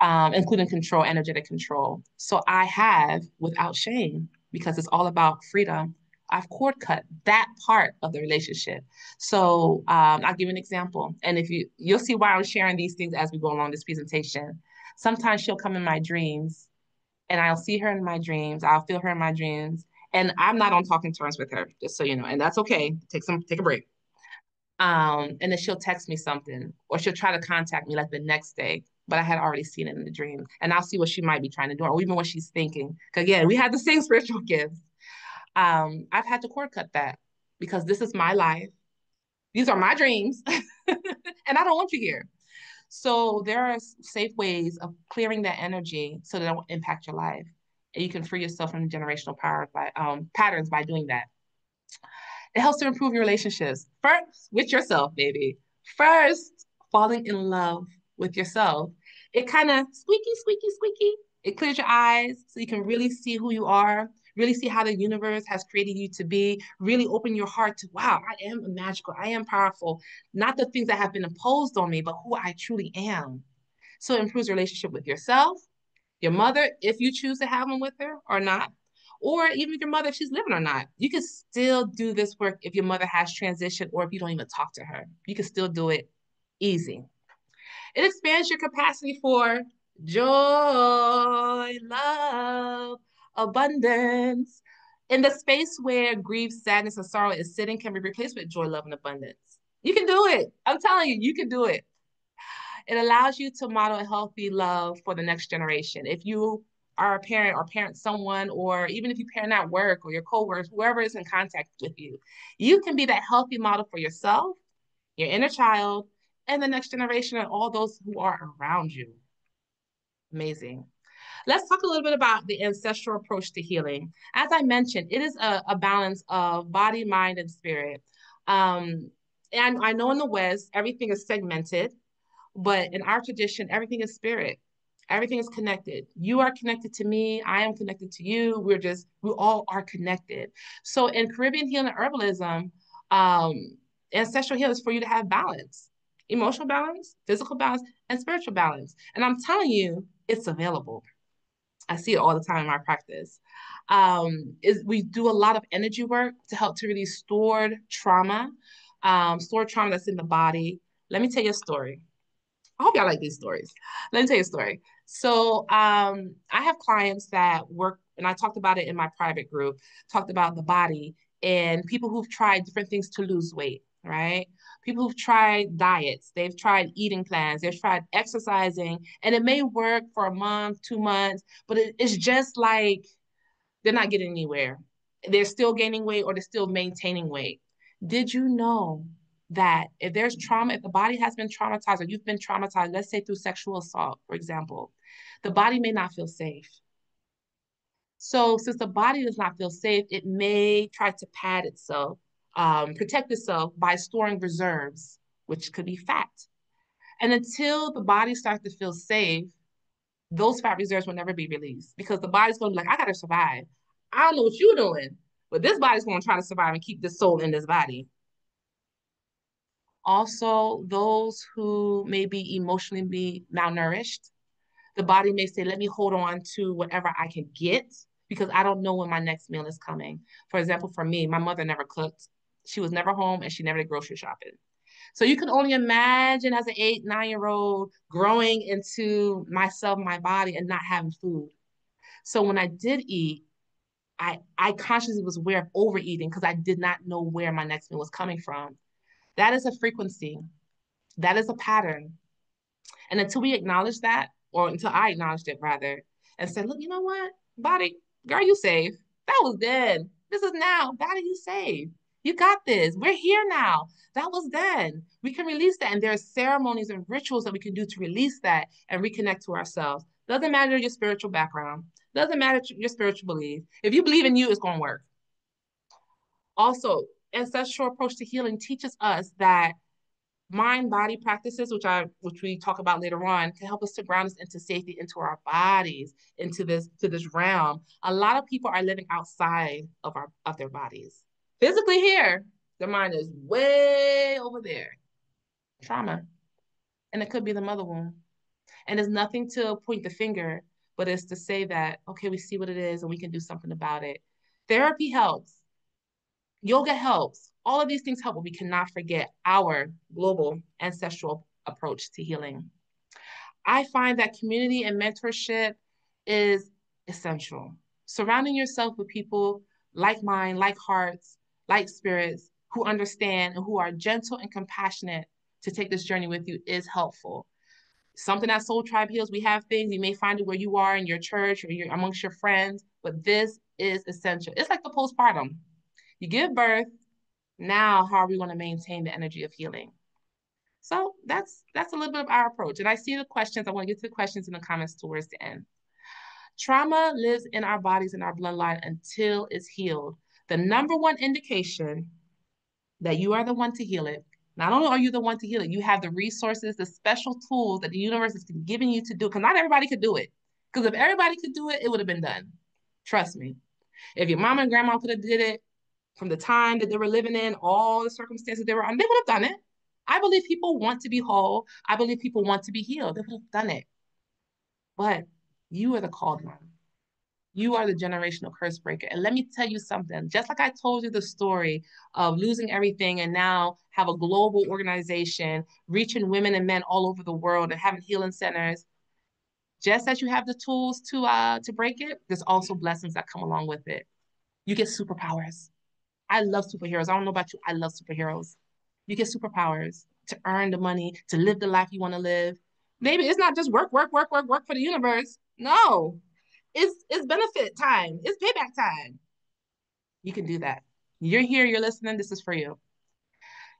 including control, energetic control. So I have, without shame, because it's all about freedom, I've cord cut that part of the relationship. So I'll give you an example. And if you'll see why I'm sharing these things as we go along this presentation. Sometimes she'll come in my dreams and I'll see her in my dreams. I'll feel her in my dreams. And I'm not on talking terms with her, just so you know. And that's okay. Take a break. And then she'll text me something, or she'll try to contact me like the next day, but I had already seen it in the dream. And I'll see what she might be trying to do, or even what she's thinking. Because again, we had the same spiritual gifts. I've had to cord cut that because this is my life. These are my dreams, and I don't want you here. So there are safe ways of clearing that energy so that it won't impact your life. And you can free yourself from generational power by patterns by doing that. It helps to improve your relationships. First, with yourself, baby. First, falling in love with yourself. It kind of squeaky, squeaky, squeaky. It clears your eyes so you can really see who you are, really see how the universe has created you to be, really open your heart to, wow, I am magical, I am powerful. Not the things that have been imposed on me, but who I truly am. So it improves your relationship with yourself, your mother, if you choose to have one with her or not, or even your mother, if she's living or not. You can still do this work if your mother has transitioned or if you don't even talk to her. You can still do it easy. It expands your capacity for joy, love, abundance. In the space where grief, sadness, and sorrow is sitting can be replaced with joy, love, and abundance. You can do it. I'm telling you, you can do it. It allows you to model a healthy love for the next generation. If you are a parent or parent someone, or even if you parent at work or your coworkers, whoever is in contact with you, you can be that healthy model for yourself, your inner child, and the next generation and all those who are around you. Amazing. Let's talk a little bit about the ancestral approach to healing. As I mentioned, it is a balance of body, mind, and spirit. And I know in the West, everything is segmented. But in our tradition, everything is spirit. Everything is connected. You are connected to me. I am connected to you. We all are connected. So in Caribbean healing herbalism, ancestral healing is for you to have balance, emotional balance, physical balance, and spiritual balance. And I'm telling you, it's available. I see it all the time in my practice. We do a lot of energy work to help to release stored trauma that's in the body. Let me tell you a story. I hope y'all like these stories. Let me tell you a story. So I have clients that work, and I talked about it in my private group, talked about the body and people who've tried different things to lose weight, right? People who've tried diets, they've tried eating plans, they've tried exercising, and it may work for a month, 2 months, but it's just like they're not getting anywhere. They're still gaining weight or they're still maintaining weight. Did you know that if there's trauma, if the body has been traumatized or you've been traumatized, let's say through sexual assault, for example, the body may not feel safe. So since the body does not feel safe, it may try to pad itself, protect itself by storing reserves, which could be fat. And until the body starts to feel safe, those fat reserves will never be released because the body's going to be like, I got to survive. I don't know what you're doing, but this body's going to try to survive and keep this soul in this body. Also, those who may be emotionally be malnourished, the body may say, let me hold on to whatever I can get because I don't know when my next meal is coming. For example, for me, my mother never cooked. She was never home and she never did grocery shopping. So you can only imagine as an 8, 9-year-old growing into myself, my body, and not having food. So when I did eat, I consciously was aware of overeating because I did not know where my next meal was coming from. That is a frequency. That is a pattern. And until we acknowledge that, or until I acknowledged it rather, and said, look, you know what? Body, girl, you safe. That was then. This is now. Body, you safe. You got this. We're here now. That was then. We can release that. And there are ceremonies and rituals that we can do to release that and reconnect to ourselves. Doesn't matter your spiritual background. Doesn't matter your spiritual belief. If you believe in you, it's going to work. Also, ancestral approach to healing teaches us that mind-body practices, which we talk about later on, can help us to ground us into safety, into our bodies, into this realm. A lot of people are living outside of their bodies. Physically here, their mind is way over there. Trauma. And it could be the mother wound. And there's nothing to point the finger, but it's to say that, okay, we see what it is and we can do something about it. Therapy helps. Yoga helps. All of these things help, but we cannot forget our global ancestral approach to healing. I find that community and mentorship is essential. Surrounding yourself with people like mind, like hearts, like spirits, who understand and who are gentle and compassionate to take this journey with you is helpful. Something that Soul Tribe heals, we have things, you may find it where you are in your church or you're amongst your friends, but this is essential. It's like the postpartum. You give birth, now how are we going to maintain the energy of healing? So that's a little bit of our approach. And I see the questions. I want to get to the questions in the comments towards the end. Trauma lives in our bodies and our bloodline until it's healed. The number one indication that you are the one to heal it, not only are you the one to heal it, you have the resources, the special tools that the universe is giving you to do, because not everybody could do it. Because if everybody could do it, it would have been done. Trust me. If your mama and grandma could have did it from the time that they were living in, all the circumstances they were on, they would have done it. I believe people want to be whole. I believe people want to be healed. They would have done it. But you are the called one. You are the generational curse breaker. And let me tell you something, just like I told you the story of losing everything and now have a global organization reaching women and men all over the world and having healing centers, just as you have the tools to break it, there's also blessings that come along with it. You get superpowers. I love superheroes. I don't know about you. I love superheroes. You get superpowers to earn the money, to live the life you want to live. Maybe it's not just work, work, work, work, work for the universe. No, it's benefit time. It's payback time. You can do that. You're here, you're listening. This is for you.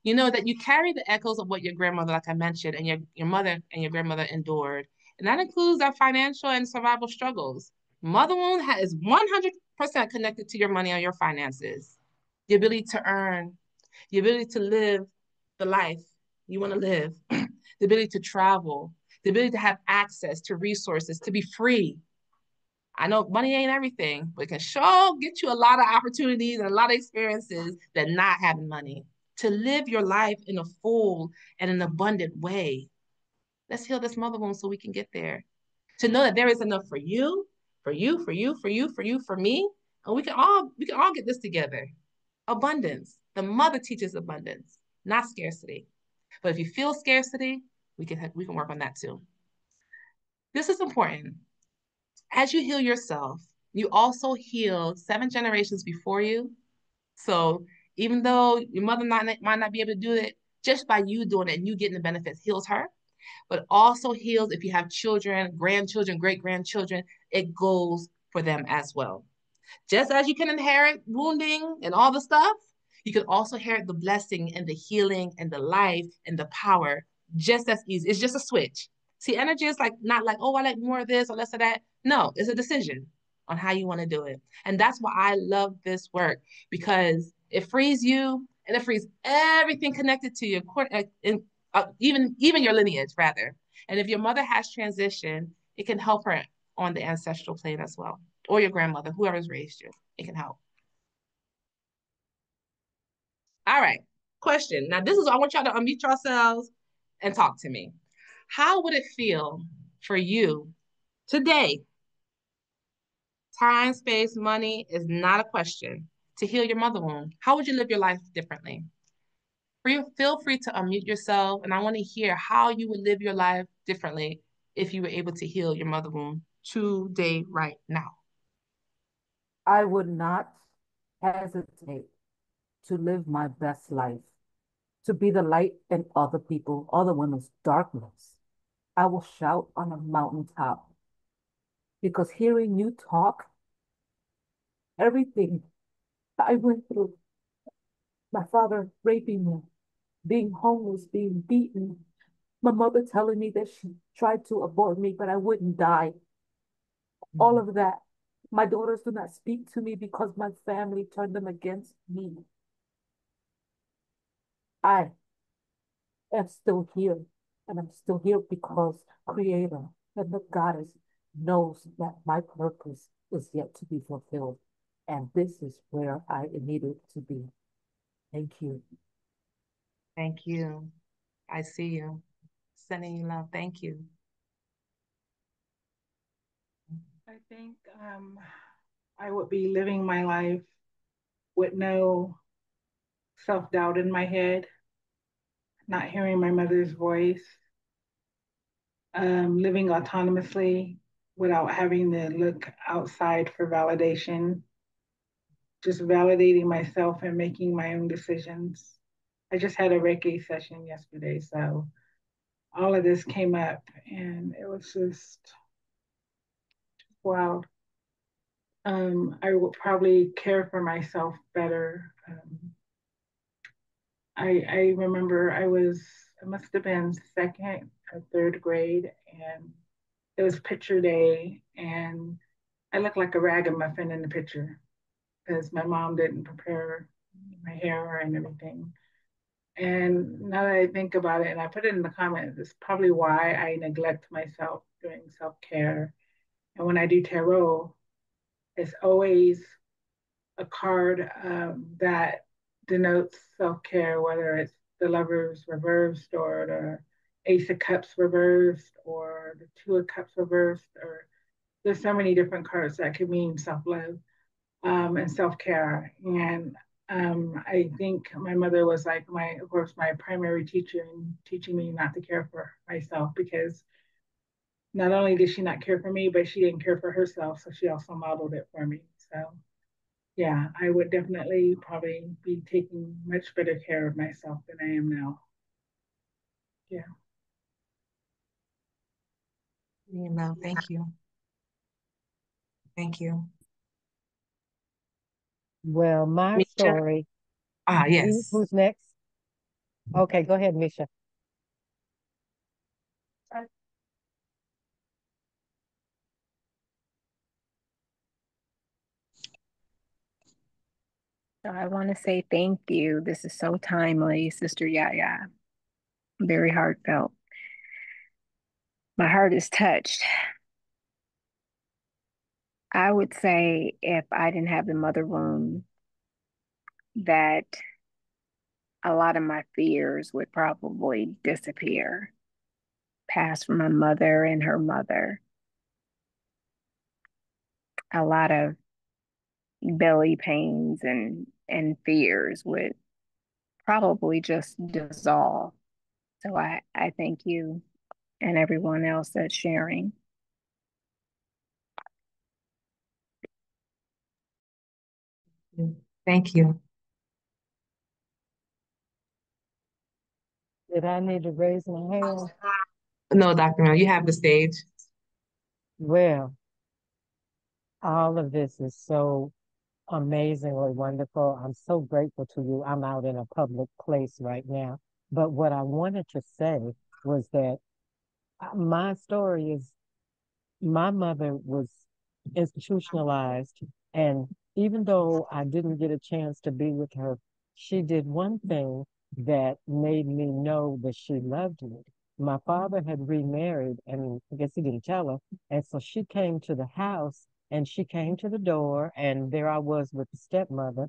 You know that you carry the echoes of what your grandmother, like I mentioned, and your mother and your grandmother endured. And that includes our financial and survival struggles. Mother wound is 100% connected to your money or your finances. The ability to earn, the ability to live the life you want to live, the ability to travel, the ability to have access to resources, to be free. I know money ain't everything, but it can sure get you a lot of opportunities and a lot of experiences that not having money. To live your life in a full and an abundant way. Let's heal this mother wound so we can get there. To know that there is enough for you, for you, for you, for you, for you, for me, and we can all get this together. Abundance. The mother teaches abundance, not scarcity. But if you feel scarcity, we can work on that too. This is important. As you heal yourself, you also heal 7 generations before you. So even though your mother might not be able to do it, just by you doing it and you getting the benefits heals her, but also heals if you have children, grandchildren, great-grandchildren, it goes for them as well. Just as you can inherit wounding and all the stuff, you can also inherit the blessing and the healing and the life and the power just as easy. It's just a switch. See, energy is like not like, oh, I like more of this or less of that. No, it's a decision on how you want to do it. And that's why I love this work, because it frees you and it frees everything connected to you, even your lineage, rather. And if your mother has transition, it can help her on the ancestral plane as well, or your grandmother, whoever's raised you. It can help. All right, question. Now, I want y'all to unmute yourselves and talk to me. How would it feel for you today? Time, space, money is not a question. To heal your mother wound, how would you live your life differently? Feel free to unmute yourself, and I want to hear how you would live your life differently if you were able to heal your mother wound today, right now. I would not hesitate to live my best life, to be the light in other people, other women's darkness. I will shout on a mountaintop, because hearing you talk, everything I went through, my father raping me, being homeless, being beaten, my mother telling me that she tried to abort me, but I wouldn't die. All of that. My daughters do not speak to me because my family turned them against me. I am still here, and I'm still here because Creator and the Goddess knows that my purpose is yet to be fulfilled. And this is where I needed to be. Thank you. Thank you. I see you. Sending you love. Thank you. I think I would be living my life with no self-doubt in my head, not hearing my mother's voice, living autonomously without having to look outside for validation, just validating myself and making my own decisions. I just had a Reiki session yesterday, so all of this came up and it was just wow. I will probably care for myself better. I remember I must have been second or third grade, and it was picture day, and I looked like a ragamuffin in the picture because my mom didn't prepare my hair and everything. And now that I think about it, and I put it in the comments, it's probably why I neglect myself during self-care. And when I do tarot, it's always a card that denotes self-care, whether it's the Lovers reversed or the Ace of Cups reversed or the Two of Cups reversed, or there's so many different cards that could mean self-love and self-care. And I think my mother was like of course, my primary teacher in teaching me not to care for myself, because not only did she not care for me, but she didn't care for herself. So she also modeled it for me. So yeah, I would definitely probably be taking much better care of myself than I am now. Yeah. No, thank you. Thank you. Well, my story. Yes. Who's next? Okay, go ahead, Misha. So I want to say thank you. This is so timely, Sister Yaya. Very heartfelt. My heart is touched. I would say if I didn't have the mother wound, that a lot of my fears would probably disappear, passed from my mother and her mother. A lot of belly pains and fears would probably just dissolve. So I thank you and everyone else that's sharing. Thank you. Did I need to raise my hand? No, Dr. Mel, you have the stage. Well, all of this is so amazingly wonderful. I'm so grateful to you. I'm out in a public place right now. But what I wanted to say was that my story is my mother was institutionalized, and even though I didn't get a chance to be with her, she did one thing that made me know that she loved me. My father had remarried, and I guess he didn't tell her. And so she came to the house, and she came to the door, and there I was with the stepmother.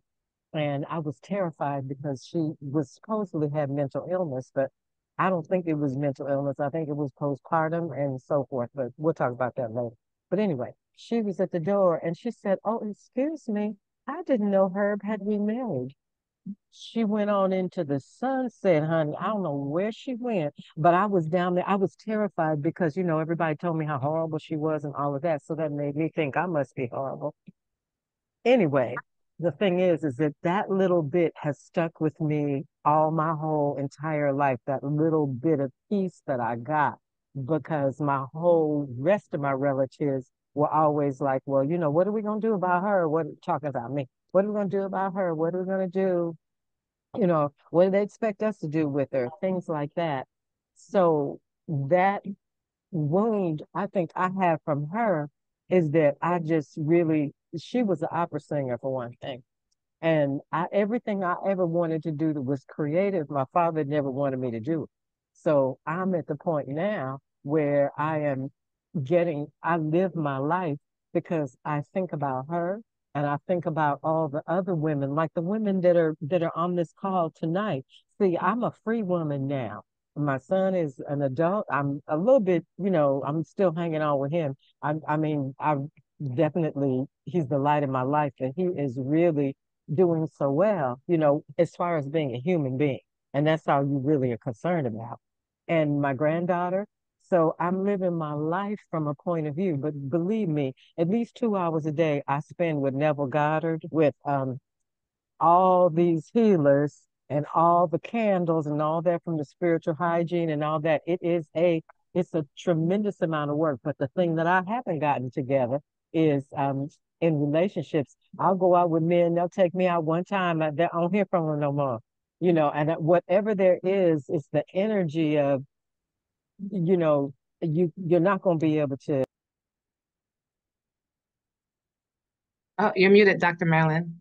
And I was terrified because she was supposedly had mental illness, but I don't think it was mental illness. I think it was postpartum and so forth, but we'll talk about that later. But anyway, she was at the door and she said, "Oh, excuse me. I didn't know Herb had remarried." She went on into the sunset, honey. I don't know where she went, but I was down there. I was terrified because, everybody told me how horrible she was and all of that. So that made me think I must be horrible. Anyway, the thing is that that little bit has stuck with me all my whole entire life, that little bit of peace that I got, because my whole rest of my relatives were always like, well, what are we going to do about her? What, talking about me, what are we going to do about her? What are we going to do? What do they expect us to do with her? Things like that. So that wound I think I have from her is that I just really, she was an opera singer for one thing. And everything I ever wanted to do that was creative, my father never wanted me to do it. So I'm at the point now where I live my life because I think about her and I think about all the other women, like the women that are on this call tonight. See, I'm a free woman now. My son is an adult. I'm a little bit, I'm still hanging on with him. I mean, I definitely, he's the light of my life, and he is really doing so well, as far as being a human being. And that's all you really are concerned about. And my granddaughter, so I'm living my life from a point of view. But believe me, at least 2 hours a day I spend with Neville Goddard, with all these healers and all the candles and all that from the spiritual hygiene and all that. It's a tremendous amount of work. But the thing that I haven't gotten together is in relationships. I'll go out with men, they'll take me out one time, I don't hear from them no more. And whatever there is, it's the energy of, you're not going to be able to. Oh, you're muted, Dr. Marilyn.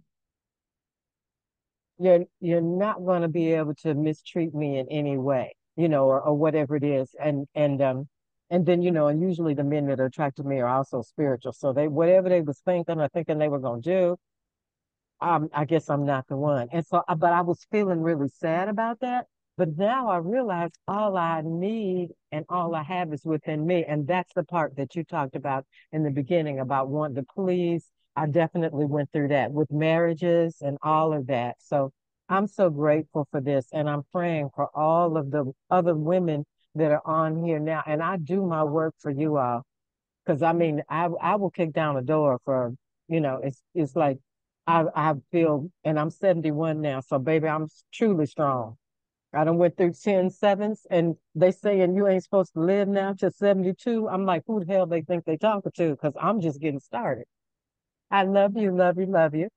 You're not going to be able to mistreat me in any way, or whatever it is. And then, and usually the men that are attracted to me are also spiritual. So whatever they was thinking or thinking they were going to do, I guess I'm not the one. And so, but I was feeling really sad about that. But now I realize all I need and all I have is within me. And that's the part that you talked about in the beginning about wanting to please. I definitely went through that with marriages and all of that. So I'm so grateful for this. And I'm praying for all of the other women that are on here now. And I do my work for you all. Because I mean, I will kick down a door for, it's like I feel, and I'm 71 now. So baby, I'm truly strong. I done went through 10 sevens, and they saying you ain't supposed to live now to 72. I'm like, who the hell they think they talking to? Because I'm just getting started. I love you, love you, love you.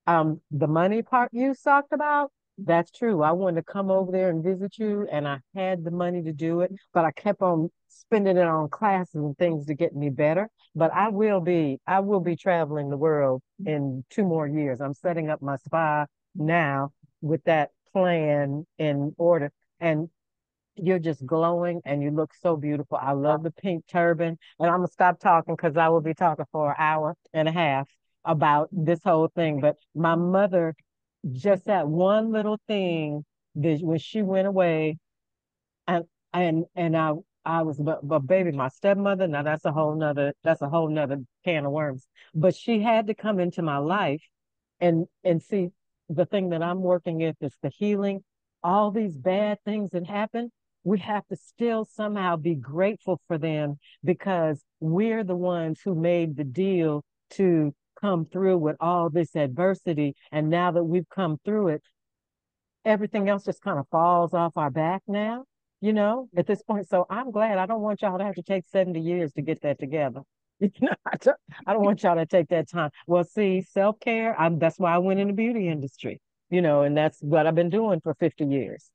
The money part you talked about, that's true. I wanted to come over there and visit you, and I had the money to do it, but I kept on spending it on classes and things to get me better. But I will be traveling the world in 2 more years. I'm setting up my spa now with that plan in order. And you're just glowing and you look so beautiful. I love the pink turban. And I'm gonna stop talking because I will be talking for an hour and a half about this whole thing. But my mother, just that one little thing that when she went away, and I was, but baby, my stepmother, now that's a whole nother can of worms. But she had to come into my life and see, the thing that I'm working with is the healing. All these bad things that happen, we have to still somehow be grateful for them because we're the ones who made the deal to come through with all this adversity. And now that we've come through it, everything else just kind of falls off our back now, at this point. So I'm glad. I don't want y'all to have to take 70 years to get that together. I don't want y'all to take that time. Well, see, self-care, that's why I went in the beauty industry, and that's what I've been doing for 50 years,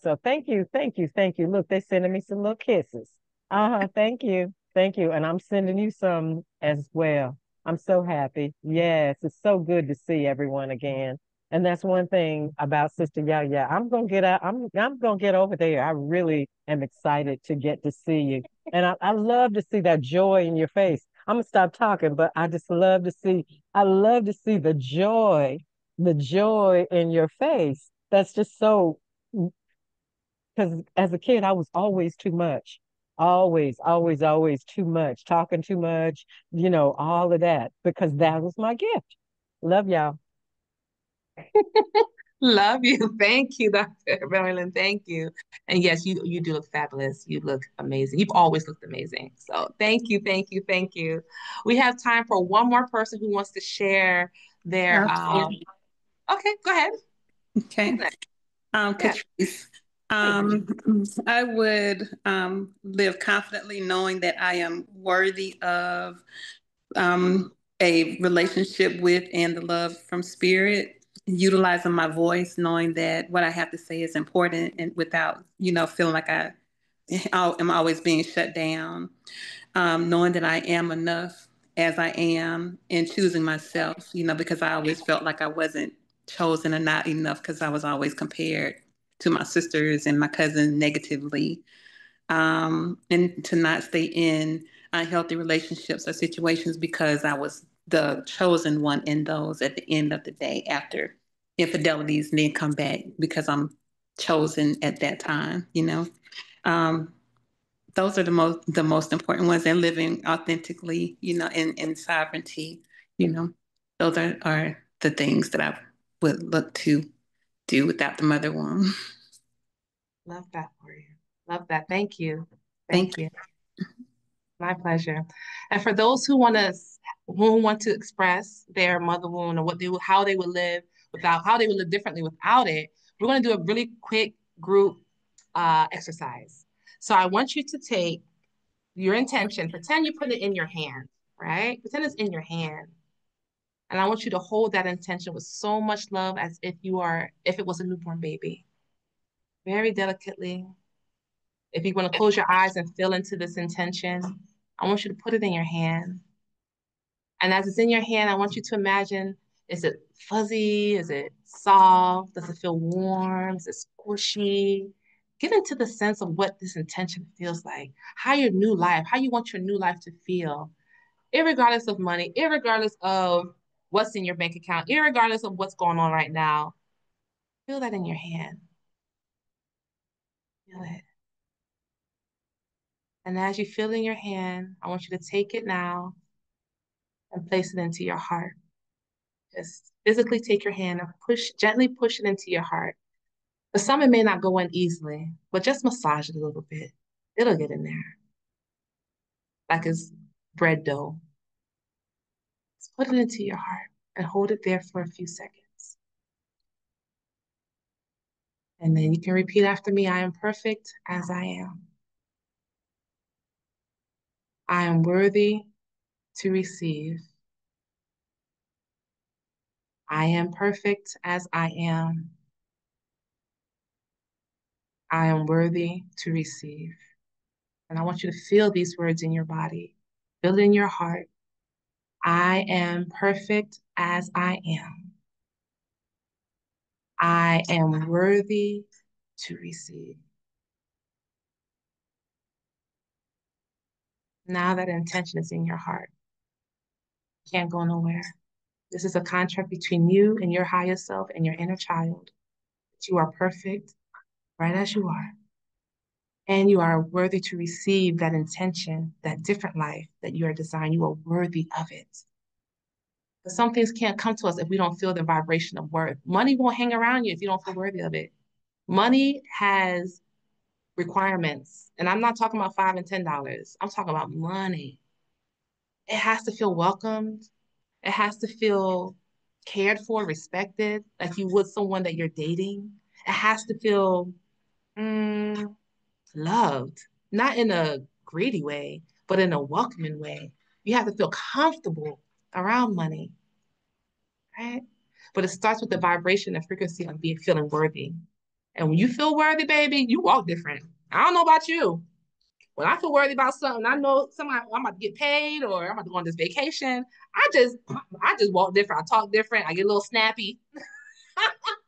So thank you, thank you, thank you. Look, they're sending me some little kisses. Thank you, thank you. And I'm sending you some as well. I'm so happy. Yes, it's so good to see everyone again. And that's one thing about Sister Yaya. I'm gonna get out. I'm gonna get over there. I really am excited to get to see you. And I love to see that joy in your face. I'm gonna stop talking, but I just love to see, I love to see the joy in your face. That's just so, because as a kid, I was always too much. Always, always, always too much, talking too much, all of that, because that was my gift. Love y'all. Love you. Thank you, Dr. Marilyn. Thank you. And yes, you do look fabulous. You look amazing. You've always looked amazing. So thank you, thank you, thank you. We have time for one more person who wants to share their okay, go ahead. Okay. Catrice, I would live confidently knowing that I am worthy of a relationship with and the love from spirit, utilizing my voice, knowing that what I have to say is important and without, feeling like I am always being shut down, knowing that I am enough as I am and choosing myself, because I always felt like I wasn't chosen and not enough because I was always compared to my sisters and my cousins negatively, and to not stay in unhealthy relationships or situations because I was the chosen one in those at the end of the day after infidelities then come back because I'm chosen at that time, those are the most important ones, and living authentically, in sovereignty, those are the things that would look to do without the mother womb. Love that for you. Love that. Thank you. Thank you. My pleasure. And for those who want to express their mother wound or how they would live how they would live differently without it, we're going to do a really quick group exercise. So I want you to take your intention, pretend you put it in your hand, right? Pretend it's in your hand. And I want you to hold that intention with so much love as if it was a newborn baby. Very delicately. If you want to close your eyes and feel into this intention, I want you to put it in your hand. And as it's in your hand, I want you to imagine, is it fuzzy? Is it soft? Does it feel warm? Is it squishy? Get into the sense of what this intention feels like, how you want your new life to feel, irregardless of money, irregardless of what's in your bank account, irregardless of what's going on right now. Feel that in your hand. Feel it. And as you feel in your hand, I want you to take it now and place it into your heart. Just physically take your hand and gently push it into your heart. For some, it may not go in easily, but just massage it a little bit. It'll get in there. Like it's bread dough. Just put it into your heart and hold it there for a few seconds. And then you can repeat after me, I am perfect as I am. I am worthy to receive. I am perfect as I am. I am worthy to receive. And I want you to feel these words in your body. Feel it in your heart. I am perfect as I am. I am worthy to receive. Now that intention is in your heart. Can't go nowhere. This is a contract between you and your higher self and your inner child. That you are perfect, right as you are. And you are worthy to receive that intention, that different life that you are designed. You are worthy of it. But some things can't come to us if we don't feel the vibration of worth. Money won't hang around you if you don't feel worthy of it. Money has requirements. And I'm not talking about $5 and $10. I'm talking about money. It has to feel welcomed. It has to feel cared for, respected, like you would someone that you're dating. It has to feel loved, not in a greedy way, but in a welcoming way. You have to feel comfortable around money, right? But it starts with the vibration and frequency of feeling worthy. And when you feel worthy, baby, you walk different. I don't know about you. When I feel worthy about something, I know I'm about to get paid or I'm about to go on this vacation. I just walk different. I talk different. I get a little snappy.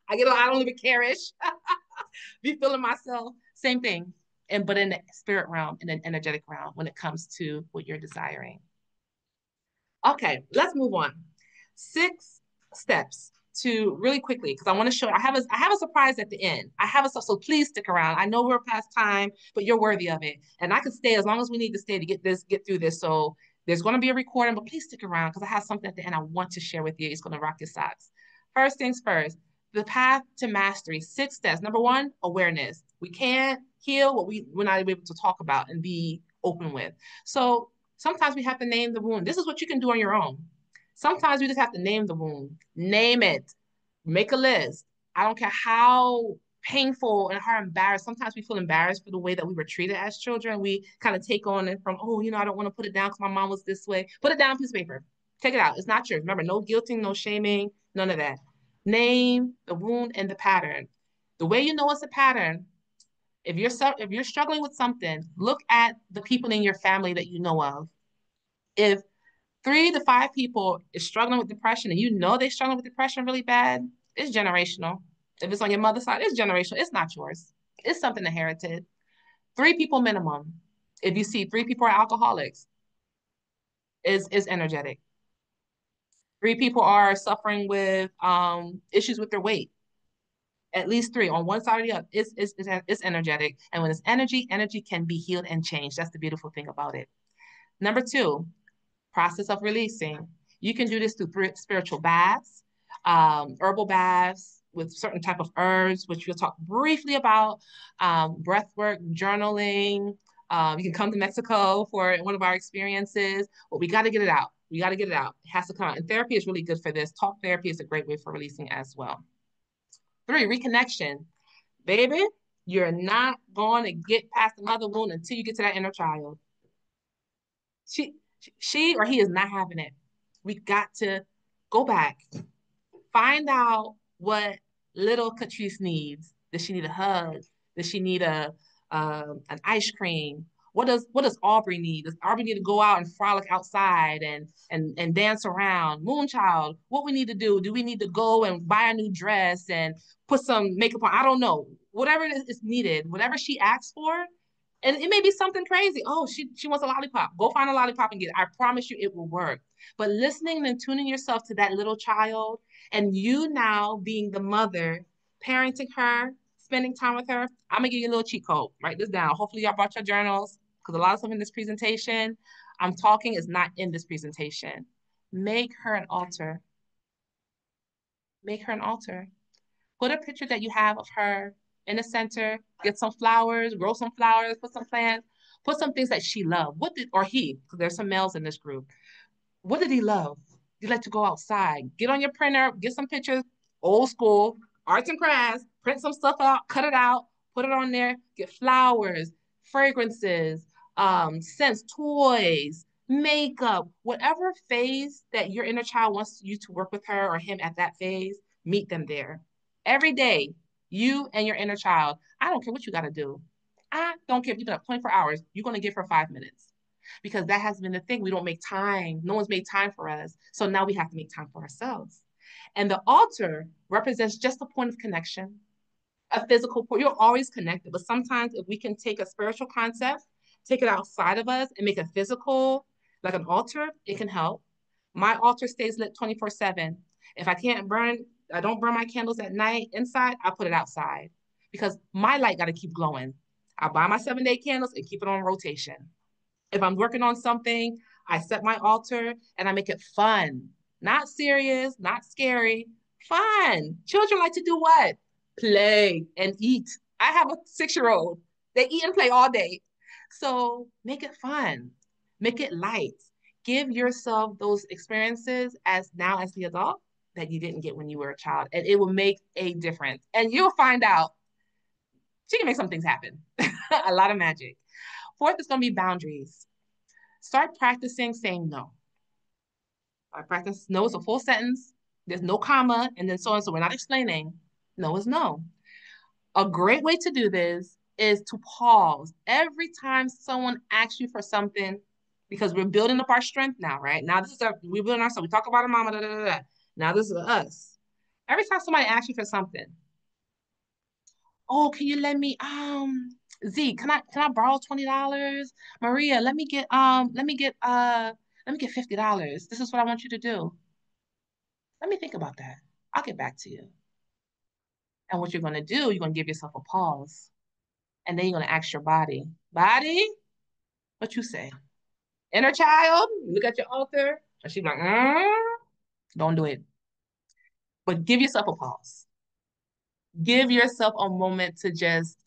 I don't live in carish. Be feeling myself. Same thing. But in the spirit realm, in an energetic realm, when it comes to what you're desiring. Okay, let's move on. 6 steps to really quickly, because I want to show, I have a surprise at the end. So please stick around. I know we're past time, but you're worthy of it. And I can stay as long as we need to stay to get through this. So there's going to be a recording, but please stick around because I have something at the end I want to share with you. It's going to rock your socks. First things first, the path to mastery, 6 steps. Number 1, awareness. We can't heal what we're not able to talk about and be open with. So sometimes we have to name the wound. This is what you can do on your own. Sometimes we just have to name the wound. Name it. Make a list. I don't care how painful and how embarrassed. Sometimes we feel embarrassed for the way that we were treated as children. We kind of take on it from, I don't want to put it down because my mom was this way. Put it down on a piece of paper. Take it out. It's not yours. Remember, no guilting, no shaming, none of that. Name the wound and the pattern. The way you know it's a pattern, if you're struggling with something, look at the people in your family that you know of. If 3 to 5 people is struggling with depression and you know they're struggling with depression really bad, it's generational. If it's on your mother's side, it's generational. It's not yours. It's something inherited. 3 people minimum. If you see 3 people are alcoholics, is energetic. 3 people are suffering with issues with their weight. At least 3 on one side or the other. It's energetic. And when it's energy can be healed and changed. That's the beautiful thing about it. Number 2, process of releasing. You can do this through spiritual baths. herbal baths with certain type of herbs, which we'll talk briefly about, breath work, journaling. You can come to Mexico for one of our experiences, but we got to get it out. We got to get it out. It has to come out. And therapy is really good for this. Talk therapy is a great way for releasing as well. 3, reconnection. Baby, you're not going to get past the mother wound until you get to that inner child. She or he is not having it. We got to go back, find out what little Catrice needs. Does she need a hug? Does she need an ice cream? What does Aubrey need? Does Aubrey need to go out and frolic outside and dance around? Moonchild, what we need to do? Do we need to go and buy a new dress and put some makeup on? I don't know. Whatever is needed, whatever she asks for, and it may be something crazy. Oh, she wants a lollipop. Go find a lollipop and get it. I promise you it will work. But listening and tuning yourself to that little child, and you now being the mother, parenting her, spending time with her. I'm gonna give you a little cheat code. Write this down. Hopefully y'all brought your journals, because a lot of stuff in this presentation I'm talking is not in this presentation. Make her an altar. Make her an altar. Put a picture that you have of her in the center. Get some flowers, grow some flowers, put some plants, put some things that she loved. What did, or he, because there's some males in this group. What did he love? He liked to go outside. Get on your printer, get some pictures, old school, arts and crafts, print some stuff out, cut it out, put it on there, get flowers, fragrances, scents, toys, makeup, whatever phase that your inner child wants you to work with her or him at that phase, meet them there. Every day, you and your inner child, I don't care what you got to do. I don't care if you've been up 24 hours, you're going to give her 5 minutes. Because that has been the thing. We don't make time. No one's made time for us. So now we have to make time for ourselves. And the altar represents just a point of connection, a physical point. You're always connected. But sometimes if we can take a spiritual concept, take it outside of us and make it physical, like an altar, it can help. My altar stays lit 24/7. If I don't burn my candles at night inside, I put it outside because my light got to keep glowing. I buy my 7-day candles and keep it on rotation. If I'm working on something, I set my altar and I make it fun. Not serious, not scary, fun. Children like to do what? Play and eat. I have a 6-year-old. They eat and play all day. So make it fun. Make it light. Give yourself those experiences as the adult that you didn't get when you were a child. And it will make a difference. And you'll find out she can make some things happen. A lot of magic. 4th is going to be boundaries. Start practicing saying no. I practice no is a full sentence. There's no comma and then so on. So we're not explaining. No is no. A great way to do this is to pause every time someone asks you for something, because we're building up our strength now, right? Now this is we're building ourselves. We talk about our mama, da, da, da, da. Now this is us. Every time somebody asks you for something, oh, can you let me Z, can I borrow $20? Maria, let me get $50. This is what I want you to do. Let me think about that. I'll get back to you. And what you're gonna do, you're gonna give yourself a pause. And then you're gonna ask your body, what you say? Inner child, look at your altar, and she's like, don't do it. But give yourself a pause. Give yourself a moment to just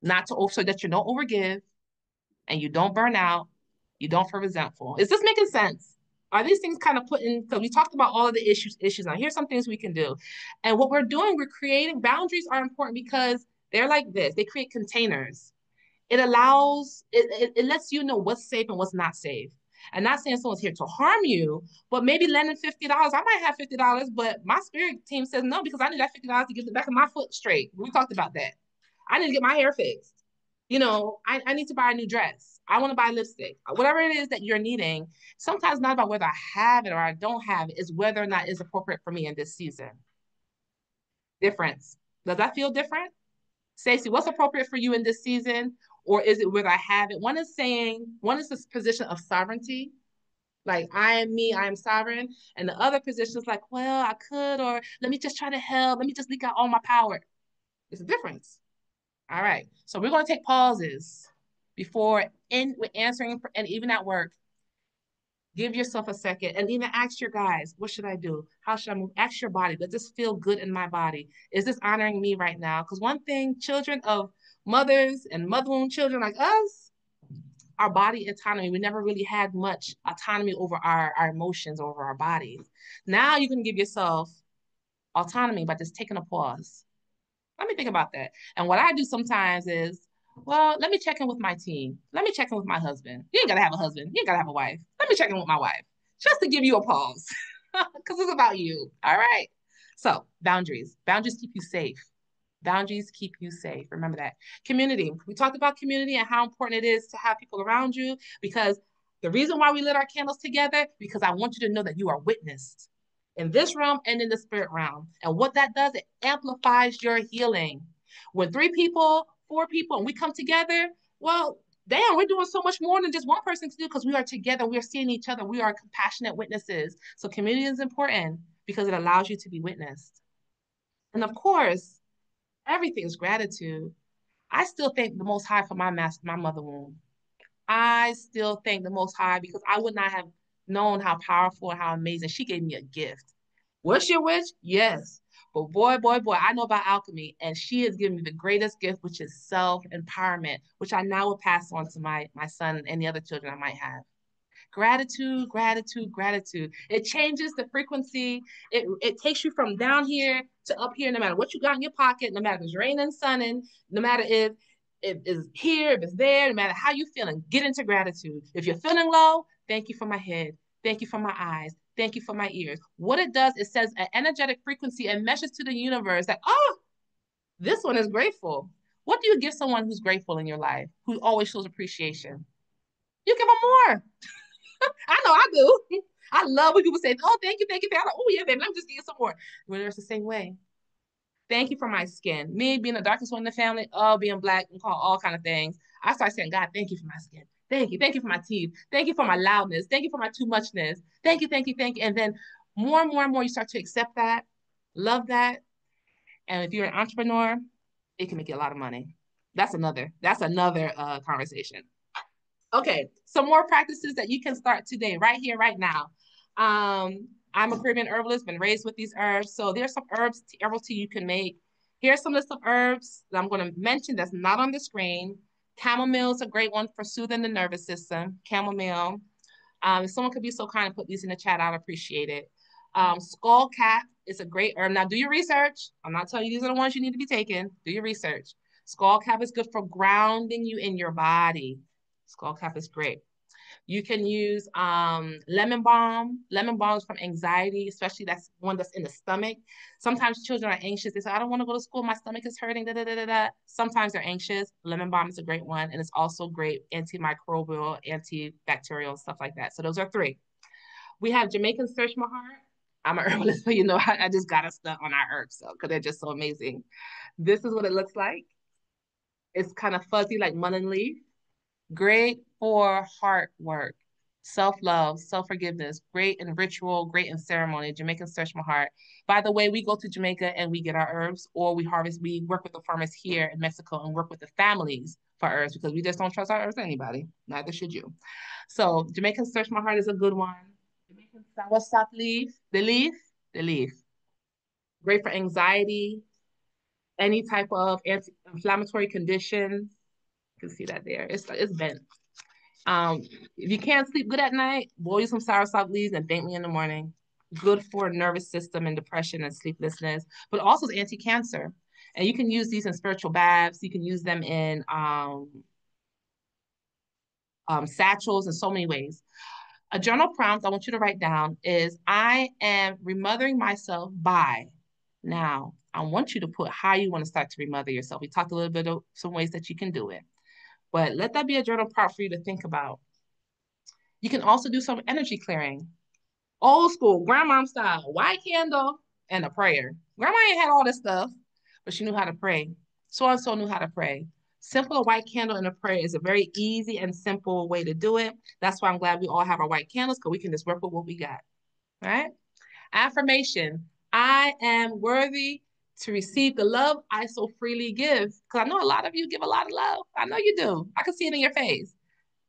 so that you don't overgive and you don't burn out, you don't feel resentful. Is this making sense? Are these things kind of put in, because we talked about all of the issues now. Here's some things we can do. And what we're doing, we're creating, boundaries are important because they're like this. They create containers. It allows, it lets you know what's safe and what's not safe. I'm not saying someone's here to harm you, but maybe lending $50. I might have $50, but my spirit team says no, because I need that $50 to get the back of my foot straight. We talked about that. I need to get my hair fixed. I need to buy a new dress. I want to buy lipstick. Whatever it is that you're needing, sometimes not about whether I have it or I don't have it, is whether or not it's appropriate for me in this season. Difference. Does that feel different? Stacey, what's appropriate for you in this season? Or is it whether I have it? One is this position of sovereignty. Like, I am me, I am sovereign. And the other position is like, well, I could, or let me just try to help. Let me just leak out all my power. It's a difference. All right. So we're going to take pauses before with answering, and even at work. Give yourself a second and even ask your guys, what should I do? How should I move? Ask your body, does this feel good in my body? Is this honoring me right now? Because one thing, children of mothers and mother-owned children like us, our body autonomy, we never really had much autonomy over our emotions, over our bodies. Now you can give yourself autonomy by just taking a pause. Let me think about that. And what I do sometimes is, well, let me check in with my team. Let me check in with my husband. You ain't gotta have a husband. You ain't gotta have a wife. Let me check in with my wife just to give you a pause because it's about you. All right. So boundaries. Boundaries keep you safe. Boundaries keep you safe. Remember that. Community. We talked about community and how important it is to have people around you, because the reason why we lit our candles together, because I want you to know that you are witnessed in this realm and in the spirit realm. And what that does, it amplifies your healing. When 3 people, 4 people, and we come together, well, damn, we're doing so much more than just one person to do, because we are together. We are seeing each other. We are compassionate witnesses. So community is important because it allows you to be witnessed. And of course, everything is gratitude. I still thank the Most High for my mother womb. I still thank the Most High because I would not have known how powerful and how amazing. She gave me a gift. What's your wish? Yes. But boy, I know about alchemy, and she has given me the greatest gift, which is self-empowerment, which I now will pass on to my son and the other children I might have. Gratitude, gratitude, gratitude. It changes the frequency. It takes you from down here to up here, no matter what you got in your pocket, no matter if it's raining, sunning, no matter if it is here, if it's there, no matter how you're feeling, get into gratitude. If you're feeling low, thank you for my head. Thank you for my eyes. Thank you for my ears. What it does, it says an energetic frequency and message to the universe that, oh, this one is grateful. What do you give someone who's grateful in your life, who always shows appreciation? You give them more. I know I do. I love when people say, oh, thank you, thank you. I'm like, oh, yeah, baby, let me just give you some more. When it's the same way. Thank you for my skin. Me being the darkest one in the family, being Black and call all kind of things. I start saying, God, thank you for my skin. Thank you. Thank you for my teeth. Thank you for my loudness. Thank you for my too muchness. Thank you, thank you, thank you. And then more and more and more, you start to accept that, love that. And if you're an entrepreneur, it can make you a lot of money. That's another conversation. Okay, some more practices that you can start today, right here, right now. I'm a Caribbean herbalist, been raised with these herbs. So there's some herbal tea you can make. Here's some list of herbs that I'm going to mention that's not on the screen. Chamomile is a great one for soothing the nervous system. Chamomile. If someone could be so kind and put these in the chat, I'd appreciate it. Skull cap is a great herb. Now do your research. I'm not telling you these are the ones you need to be taking. Do your research. Skull cap is good for grounding you in your body. Skull cap is great. You can use lemon balm. Lemon balm is from anxiety, especially that's one that's in the stomach. Sometimes children are anxious. They say, I don't want to go to school. My stomach is hurting. Da, da, da, da, da. Sometimes they're anxious. Lemon balm is a great one. And it's also great antimicrobial, antibacterial, stuff like that. So those are 3. We have Jamaican search my heart. I'm an herbalist, so you know I just got us stuck on our herbs, so because they're just so amazing. This is what it looks like. It's kind of fuzzy like mullein leaf. Great for heart work, self-love, self-forgiveness, great in ritual, great in ceremony. Jamaican search my heart. By the way, we go to Jamaica and we get our herbs, or we work with the farmers here in Mexico and work with the families for herbs, because we just don't trust our herbs to anybody. Neither should you. So Jamaican search my heart is a good one. Jamaican soursop leaf, the leaf. Great for anxiety, any type of anti-inflammatory conditions. You can see that there. It's bent. If you can't sleep good at night, boil some soursop leaves and thank me in the morning. Good for nervous system and depression and sleeplessness, but also it's anti-cancer. And you can use these in spiritual baths. You can use them in satchels in so many ways. A journal prompt I want you to write down is, I am remothering myself by. Now, I want you to put how you want to start to remother yourself. We talked a little bit of some ways that you can do it. But let that be a journal prompt for you to think about. You can also do some energy clearing. Old school, grandma style, white candle and a prayer. Grandma ain't had all this stuff, but she knew how to pray. So-and-so knew how to pray. Simple white candle and a prayer is a very easy and simple way to do it. That's why I'm glad we all have our white candles, because we can just work with what we got, right? Affirmation, I am worthy to receive the love I so freely give. Because I know a lot of you give a lot of love. I know you do. I can see it in your face.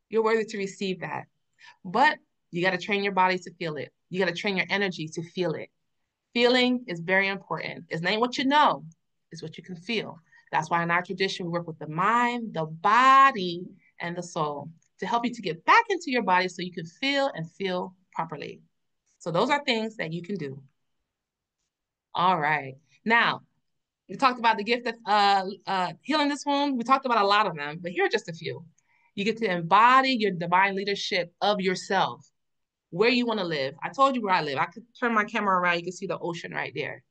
You're worthy to receive that. But You got to train your body to feel it. You got to train your energy to feel it. Feeling is very important. It's not what you know, it's what you can feel. That's why in our tradition, we work with the mind, the body, and the soul to help you to get back into your body so you can feel and feel properly. So those are things that you can do. All right. Now, we talked about the gift of healing this wound. We talked about a lot of them, but here are just a few. You get to embody your divine leadership of yourself, where you want to live. I told you where I live. I could turn my camera around. You can see the ocean right there.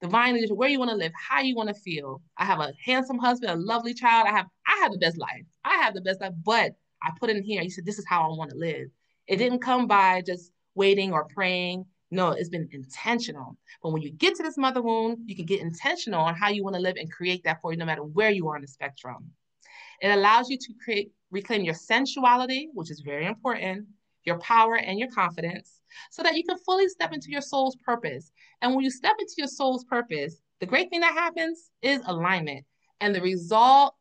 Divine leadership, where you want to live, how you want to feel. I have a handsome husband, a lovely child. I have the best life. I have the best life, but I put in here, you said, this is how I want to live. It didn't come by just waiting or praying. No, it's been intentional. But when you get to this mother wound, you can get intentional on how you want to live and create that for you no matter where you are on the spectrum. It allows you to reclaim your sensuality, which is very important, your power and your confidence, so that you can fully step into your soul's purpose. And when you step into your soul's purpose, the great thing that happens is alignment. And the result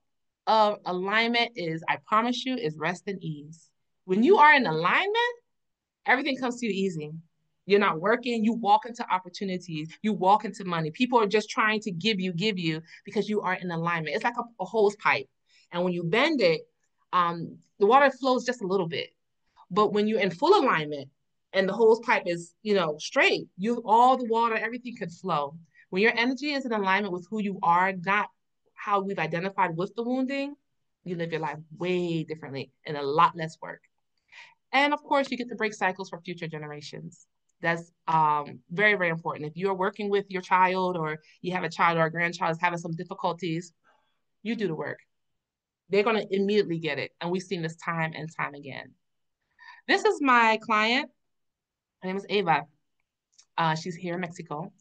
of alignment is, I promise you, is rest and ease. When you are in alignment, everything comes to you easy. You're not working, you walk into opportunities, you walk into money. People are just trying to give you because you are in alignment. It's like a hose pipe. And when you bend it, the water flows just a little bit. But when you're in full alignment and the hose pipe is, straight, all the water, everything could flow. When your energy is in alignment with who you are, not how we've identified with the wounding, you live your life way differently and a lot less work. And of course, you get to break cycles for future generations. That's very, very important. If you're working with your child or you have a child or a grandchild is having some difficulties, you do the work. They're going to immediately get it. And we've seen this time and time again. This is my client. Her name is Eva. She's here in Mexico.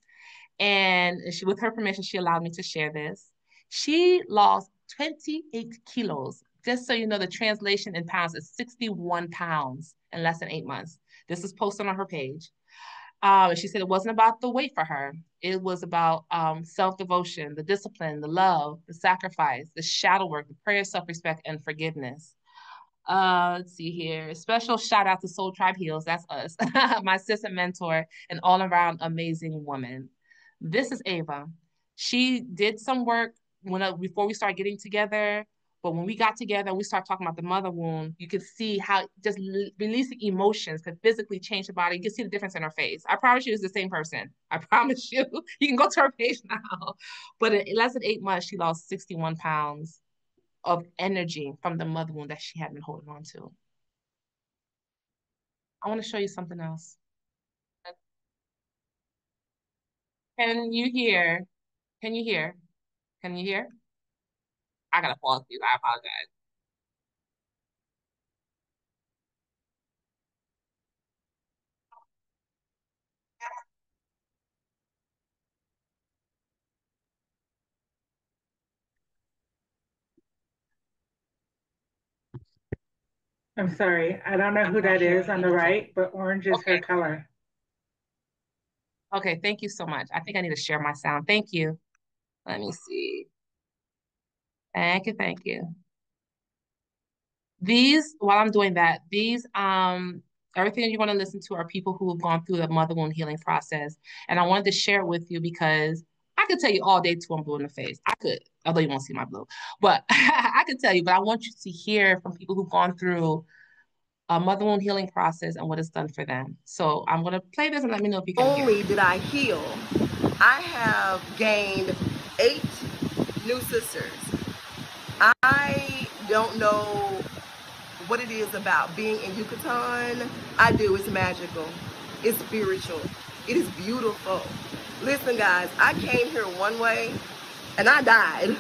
And with her permission, she allowed me to share this. She lost 28 kilos. Just so you know, the translation in pounds is 61 pounds in less than 8 months. This is posted on her page. She said it wasn't about the weight for her. It was about self-devotion, the discipline, the love, the sacrifice, the shadow work, the prayer, self-respect, and forgiveness. Let's see here. Special shout out to Soul Tribe Heals. That's us. My assistant mentor, an all-around amazing woman. This is Ava. She did some work before we started getting together. But when we got together and we started talking about the mother wound, you could see how just releasing emotions could physically change the body. You can see the difference in her face. I promise you it's the same person. I promise you. You can go to her page now. But in less than 8 months, she lost 61 pounds of energy from the mother wound that she had been holding on to. I want to show you something else. Can you hear? Can you hear? Can you hear? I gotta pause these. I apologize. I'm sorry, I don't know who that is on the right, but orange is her color. Okay, thank you so much. I think I need to share my sound. Thank you. Let me see. Thank you, thank you. While I'm doing that, everything that you're going to listen to are people who have gone through the mother wound healing process. And I wanted to share it with you because I could tell you all day till I'm blue in the face. I could, although you won't see my blue, but I could tell you, but I want you to hear from people who've gone through a mother wound healing process and what it's done for them. So I'm going to play this and let me know if you can hear. Only did I heal, I have gained 8 new sisters. I don't know what it is about being in Yucatan. I do. It's magical. It's spiritual. It is beautiful. Listen, guys, I came here one way and I died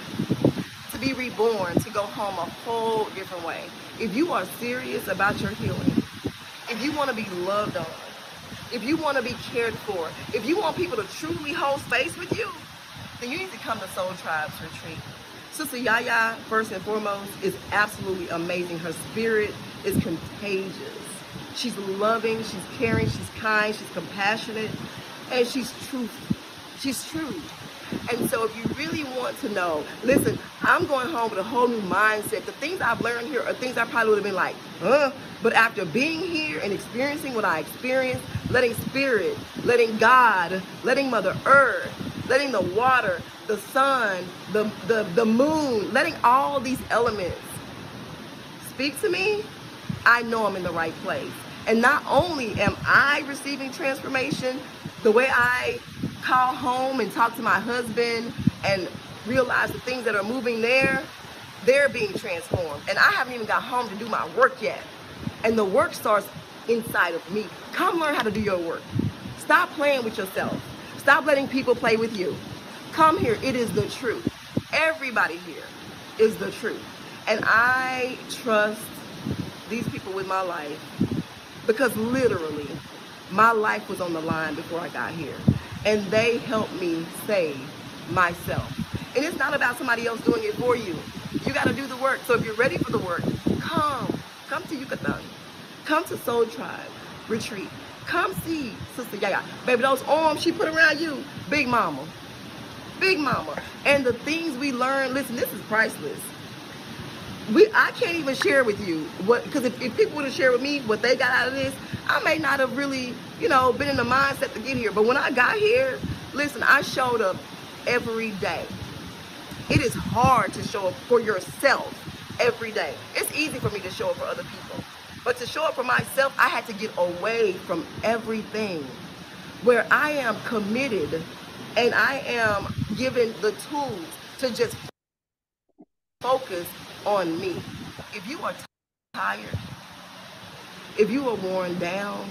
to be reborn, to go home a whole different way. If you are serious about your healing, if you want to be loved on, if you want to be cared for, if you want people to truly hold space with you, then you need to come to Soul Tribe's retreat. Sister Yaya, first and foremost, is absolutely amazing. Her spirit is contagious. She's loving, she's caring, she's kind, she's compassionate, and she's truthful. She's true. And so if you really want to know, listen, I'm going home with a whole new mindset. The things I've learned here are things I probably would have been like, huh? But after being here and experiencing what I experienced, letting spirit, letting God, letting Mother Earth, letting the water, the sun, the moon, letting all these elements speak to me, I know I'm in the right place. And not only am I receiving transformation, the way I call home and talk to my husband and realize the things that are moving there, they're being transformed. And I haven't even got home to do my work yet. And the work starts inside of me. Come learn how to do your work. Stop playing with yourself. Stop letting people play with you. Come here. It is the truth. Everybody here is the truth. And I trust these people with my life because literally my life was on the line before I got here. And they helped me save myself. And it's not about somebody else doing it for you. You got to do the work. So if you're ready for the work, come to Yucatan. Come to Soul Tribe Retreat. Come see Sister Yaya. Baby, those arms she put around you, big mama. Big mama. And the things we learn, listen, this is priceless. I can't even share with you what, because if people would have shared with me what they got out of this, I may not have really, been in the mindset to get here. But when I got here, listen, I showed up every day. It is hard to show up for yourself every day. It's easy for me to show up for other people. But to show up for myself, I had to get away from everything where I am committed and I am given the tools to just focus on me. If you are tired, if you are worn down,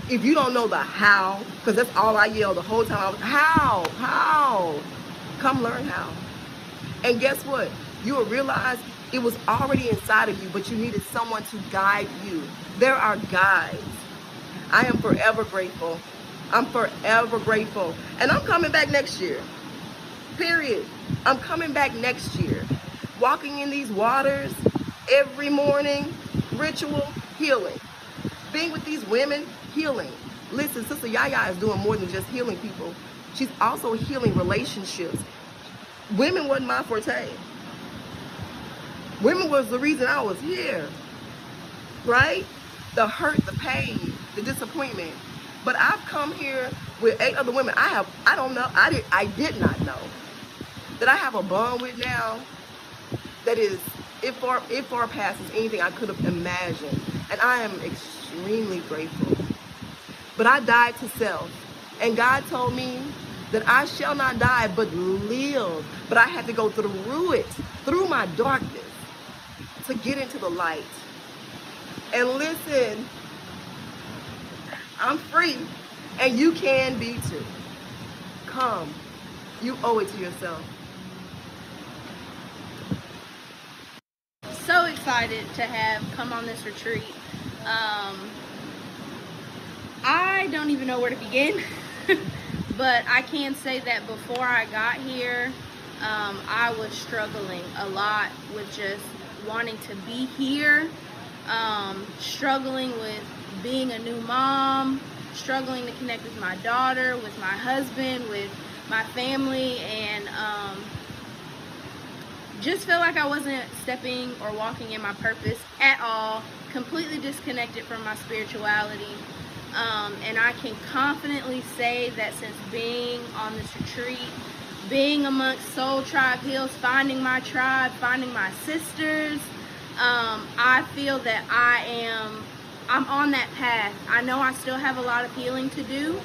if you don't know the how, because that's all I yelled the whole time, I was, how? Come learn how. And guess what? You will realize it was already inside of you, but you needed someone to guide you. There are guides. I am forever grateful. I'm forever grateful. And I'm coming back next year. Period. I'm coming back next year. Walking in these waters every morning, ritual, healing. Being with these women, healing. Listen, Sister Yaya is doing more than just healing people. She's also healing relationships. Women wasn't my forte. Women was the reason I was here, right? The hurt, the pain, the disappointment. But I've come here with 8 other women. I did not know that I have a bond with now that is, it far passes anything I could have imagined. And I am extremely grateful. But I died to self. And God told me that I shall not die, but live. But I had to go through it, through my darkness, to get into the light. And listen, I'm free, and you can be too. Come, you owe it to yourself. So excited to have come on this retreat. I don't even know where to begin, but I can say that before I got here, I was struggling a lot with just wanting to be here, struggling with being a new mom, struggling to connect with my daughter, with my husband, with my family, and just feel like I wasn't stepping or walking in my purpose at all, completely disconnected from my spirituality. And I can confidently say that since being on this retreat, being amongst Soul Tribe Hills, finding my tribe, finding my sisters, I feel that I'm on that path. I know I still have a lot of healing to do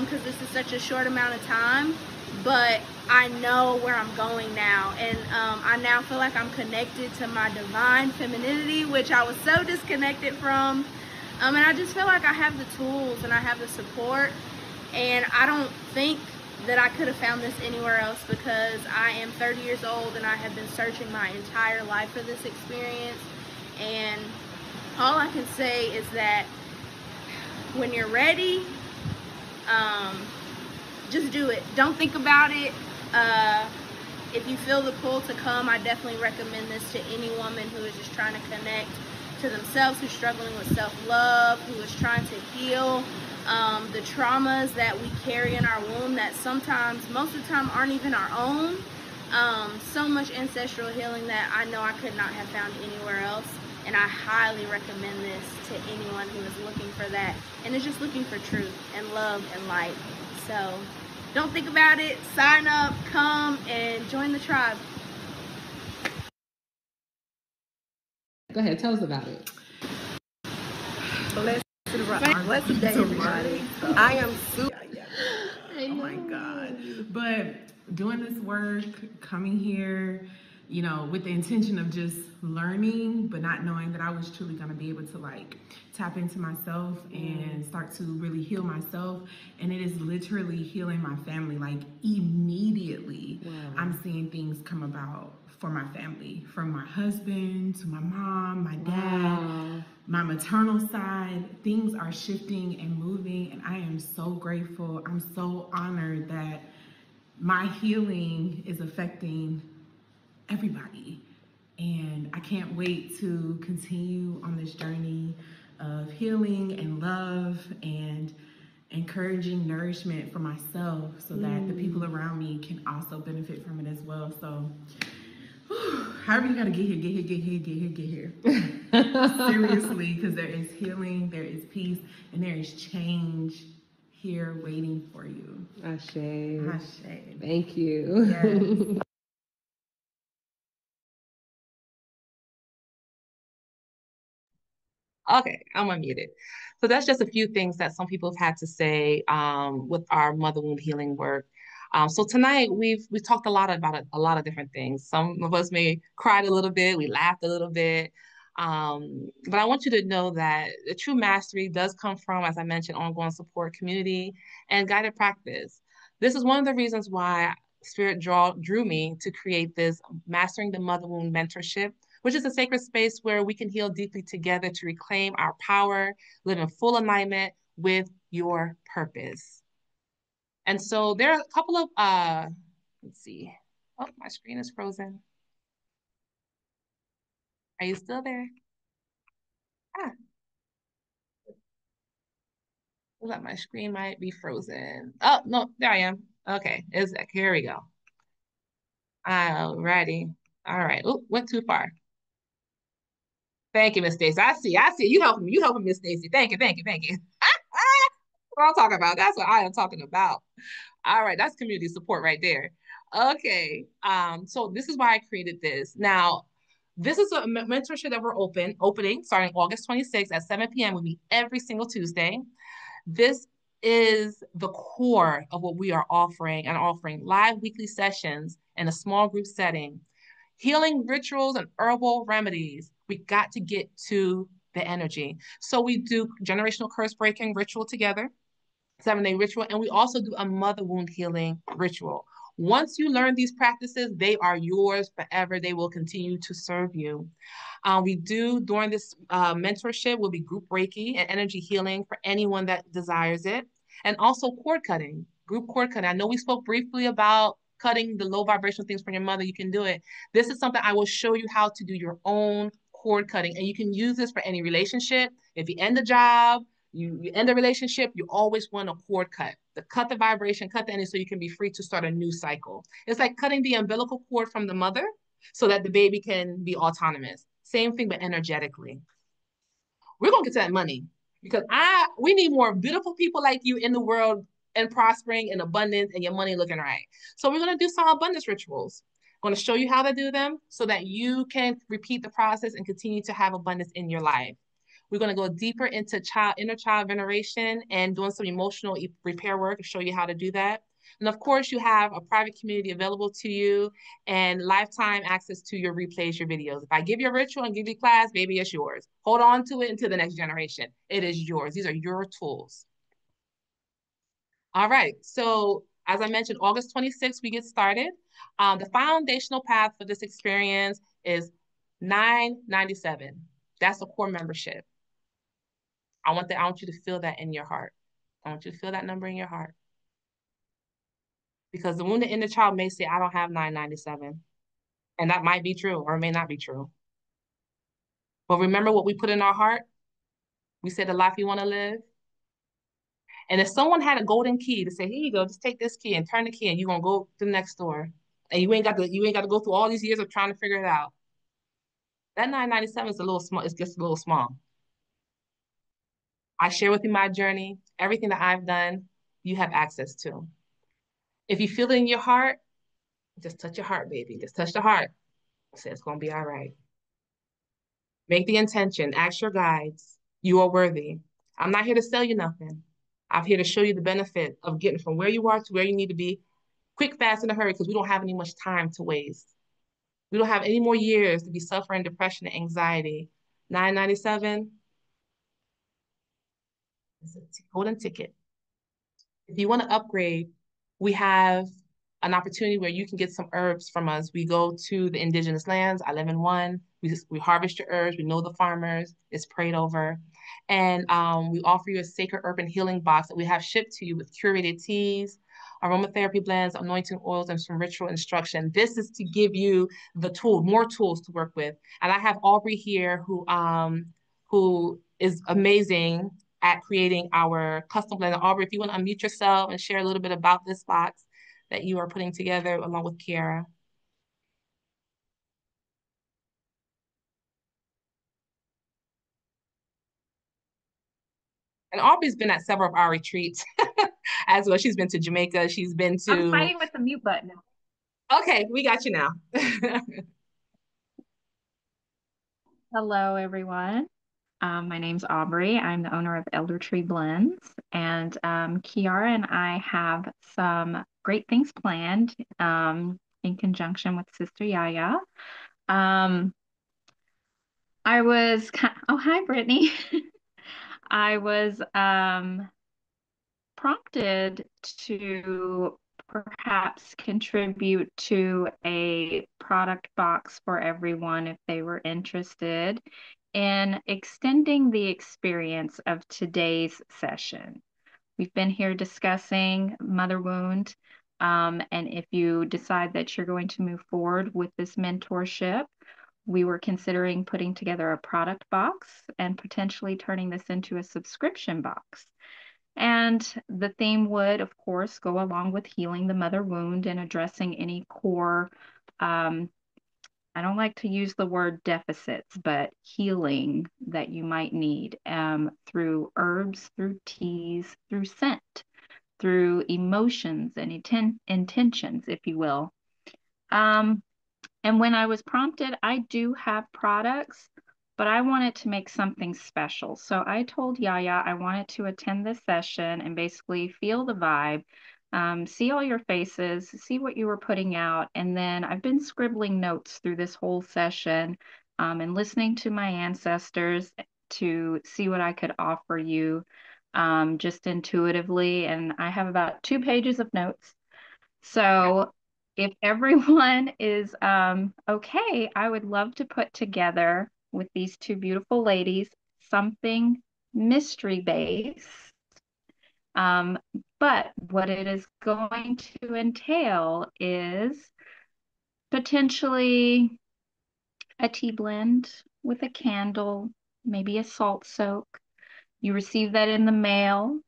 because this is such a short amount of time, but I know where I'm going now, and I now feel like I'm connected to my divine femininity, which I was so disconnected from, and I just feel like I have the tools and I have the support, and I don't think that I could have found this anywhere else because I am 30 years old and I have been searching my entire life for this experience. And all I can say is that when you're ready, just do it. Don't think about it. If you feel the pull to come, I definitely recommend this to any woman who is just trying to connect to themselves, who's struggling with self-love, who is trying to heal the traumas that we carry in our womb that sometimes, most of the time, aren't even our own. So much ancestral healing that I know I could not have found anywhere else. And I highly recommend this to anyone who is looking for that and is just looking for truth and love and light. So don't think about it. Sign up, come, and join the tribe. Go ahead, tell us about it. Blessed day, everybody. I am super. Oh my God. But doing this work, coming here, you know, with the intention of just learning, but not knowing that I was truly going to be able to like tap into myself and start to really heal myself. And it is literally healing my family. Like immediately, I'm seeing things come about for my family, from my husband to my mom, my dad, my maternal side. Things are shifting and moving, and I am so grateful. I'm so honored that my healing is affecting everybody. And I can't wait to continue on this journey of healing and love and encouraging nourishment for myself so that the people around me can also benefit from it as well. So however you gotta get here. Seriously, because there is healing, there is peace, and there is change here waiting for you. Ashe. Ashe. Thank you. Yes. Okay, I'm unmuted. So that's just a few things that some people have had to say with our mother wound healing work. So tonight we've talked a lot about a lot of different things. Some of us may cried a little bit, we laughed a little bit. But I want you to know that the true mastery does come from, as I mentioned, ongoing support, community, and guided practice. This is one of the reasons why Spirit drew me to create this Mastering the Mother Wound mentorship, which is a sacred space where we can heal deeply together to reclaim our power, live in full alignment with your purpose. And so there are a couple of, let's see. Oh, my screen is frozen. Are you still there? Ah. Looks like my screen might be frozen. Oh, no, there I am. Okay, here we go. Alrighty. All right. Oh, went too far. Thank you, Miss Stacy. I see. You helping me. You helping Miss Stacy. Thank you. What I'm talking about. That's what I am talking about. All right, that's community support right there. Okay. So this is why I created this. Now, this is a mentorship that we're opening starting August 26th at 7 p.m. We meet every single Tuesday. This is the core of what we are offering live weekly sessions in a small group setting, healing rituals and herbal remedies. We got to get to the energy. So we do generational curse breaking ritual together, 7-day ritual, and we also do a mother wound healing ritual. Once you learn these practices, they are yours forever. They will continue to serve you. We do, during this mentorship, will be group Reiki and energy healing for anyone that desires it. And also cord cutting, group cord cutting. I know we spoke briefly about cutting the low vibrational things from your mother. You can do it. This is something I will show you how to do your own cord cutting. And you can use this for any relationship. If you end a job, you end a relationship, you always want a cord cut. Cut the vibration, cut the energy so you can be free to start a new cycle. It's like cutting the umbilical cord from the mother so that the baby can be autonomous. Same thing, but energetically. We're going to get to that money because we need more beautiful people like you in the world and prospering in abundance and your money looking right. So we're going to do some abundance rituals. I'm going to show you how to do them so that you can repeat the process and continue to have abundance in your life. We're going to go deeper into inner child veneration and doing some emotional repair work to show you how to do that. And of course, you have a private community available to you and lifetime access to your replays, your videos. If I give you a ritual and give you class, baby, it's yours. Hold on to it until the next generation. It is yours. These are your tools. All right. So as I mentioned, August 26th, we get started. The foundational path for this experience is $9.97. That's a core membership. I want you to feel that in your heart. I want you to feel that number in your heart. Because the wounded inner child may say, I don't have $9.97. And that might be true or it may not be true. But remember what we put in our heart? We said the life you want to live. And if someone had a golden key to say, here you go, just take this key and turn the key and you're gonna go to the next door. And you ain't got to go through all these years of trying to figure it out. That 997 is a little small, it's just a little small. I share with you my journey, everything that I've done, you have access to. If you feel it in your heart, just touch your heart, baby. Just touch the heart. Say it's gonna be all right. Make the intention, ask your guides. You are worthy. I'm not here to sell you nothing. I'm here to show you the benefit of getting from where you are to where you need to be, quick, fast, in a hurry, because we don't have any much time to waste. We don't have any more years to be suffering depression and anxiety. 997 is a golden ticket. If you want to upgrade, we have an opportunity where you can get some herbs from us. We go to the indigenous lands. I live in one. We harvest your herbs. We know the farmers. It's prayed over. And we offer you a sacred urban healing box that we have shipped to you with curated teas, aromatherapy blends, anointing oils, and some ritual instruction. This is to give you the tool, more tools to work with. And I have Aubrey here who is amazing at creating our custom blend. Aubrey, if you want to unmute yourself and share a little bit about this box that you are putting together along with Kiara. And Aubrey's been at several of our retreats as well. She's been to Jamaica. She's been to... I'm fighting with the mute button. Okay, we got you now. Hello, everyone. My name's Aubrey. I'm the owner of Elder Tree Blends, and Kiara and I have some great things planned in conjunction with Sister Yaya. Oh, hi, Brittany. I was prompted to perhaps contribute to a product box for everyone if they were interested in extending the experience of today's session. We've been here discussing mother wound, and if you decide that you're going to move forward with this mentorship, we were considering putting together a product box and potentially turning this into a subscription box. And the theme would, of course, go along with healing the mother wound and addressing any core, I don't like to use the word deficits, but healing that you might need through herbs, through teas, through scent, through emotions and intentions, if you will. And when I was prompted, I do have products, but I wanted to make something special. So I told Yaya I wanted to attend this session and basically feel the vibe, see all your faces, see what you were putting out. And then I've been scribbling notes through this whole session and listening to my ancestors to see what I could offer you just intuitively. And I have about 2 pages of notes. So if everyone is okay, I would love to put together with these 2 beautiful ladies something mystery based. But what it is going to entail is potentially a tea blend with a candle, maybe a salt soak. You receive that in the mail,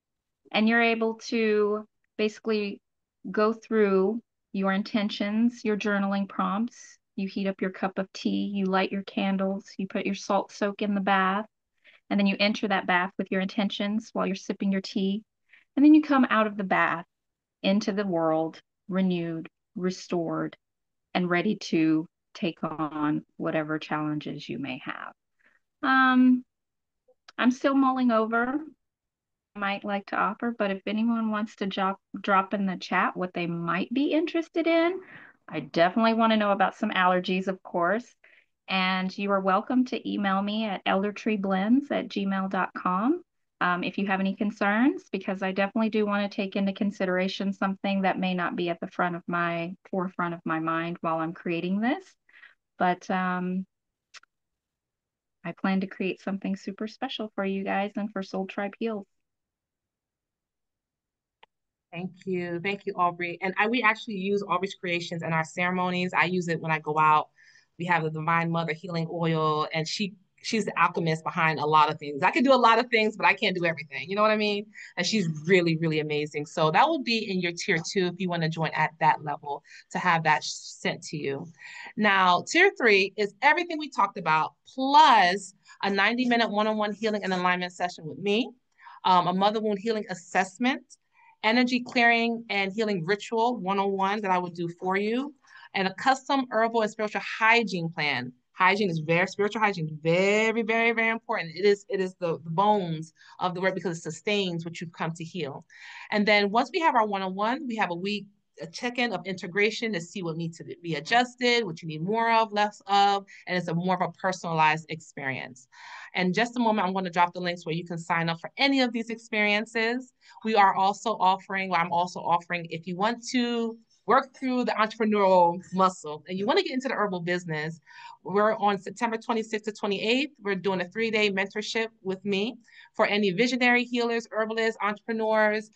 and you're able to basically go through your intentions, your journaling prompts. You heat up your cup of tea, you light your candles, you put your salt soak in the bath, and then you enter that bath with your intentions while you're sipping your tea. And then you come out of the bath into the world renewed, restored, and ready to take on whatever challenges you may have. I'm still mulling over might like to offer, but if anyone wants to drop in the chat what they might be interested in, I definitely want to know about some allergies, of course. And you are welcome to email me at eldertreeblends@gmail.com if you have any concerns, because I definitely do want to take into consideration something that may not be at the forefront of my mind while I'm creating this. But I plan to create something super special for you guys and for Soul Tribe Heals. Thank you, Aubrey. And we actually use Aubrey's creations in our ceremonies. I use it when I go out. We have the Divine Mother Healing Oil, and she she's the alchemist behind a lot of things. I can do a lot of things, but I can't do everything. You know what I mean? And she's really, really amazing. So that will be in your tier 2 if you want to join at that level to have that sent to you. Now, tier 3 is everything we talked about, plus a 90-minute one-on-one healing and alignment session with me, a mother wound healing assessment, energy clearing and healing ritual one-on-one that I would do for you, and a custom herbal and spiritual hygiene plan. Spiritual hygiene is very, very, very important. It is the bones of the work because it sustains what you've come to heal. And then once we have our one-on-one, we have a check-in of integration to see what needs to be adjusted, what you need more of, less of, and it's more of a personalized experience. And just a moment, I'm going to drop the links where you can sign up for any of these experiences. I'm also offering, if you want to work through the entrepreneurial muscle and you want to get into the herbal business, we're on September 26th to 28th. We're doing a 3-day mentorship with me for any visionary healers, herbalists, entrepreneurs.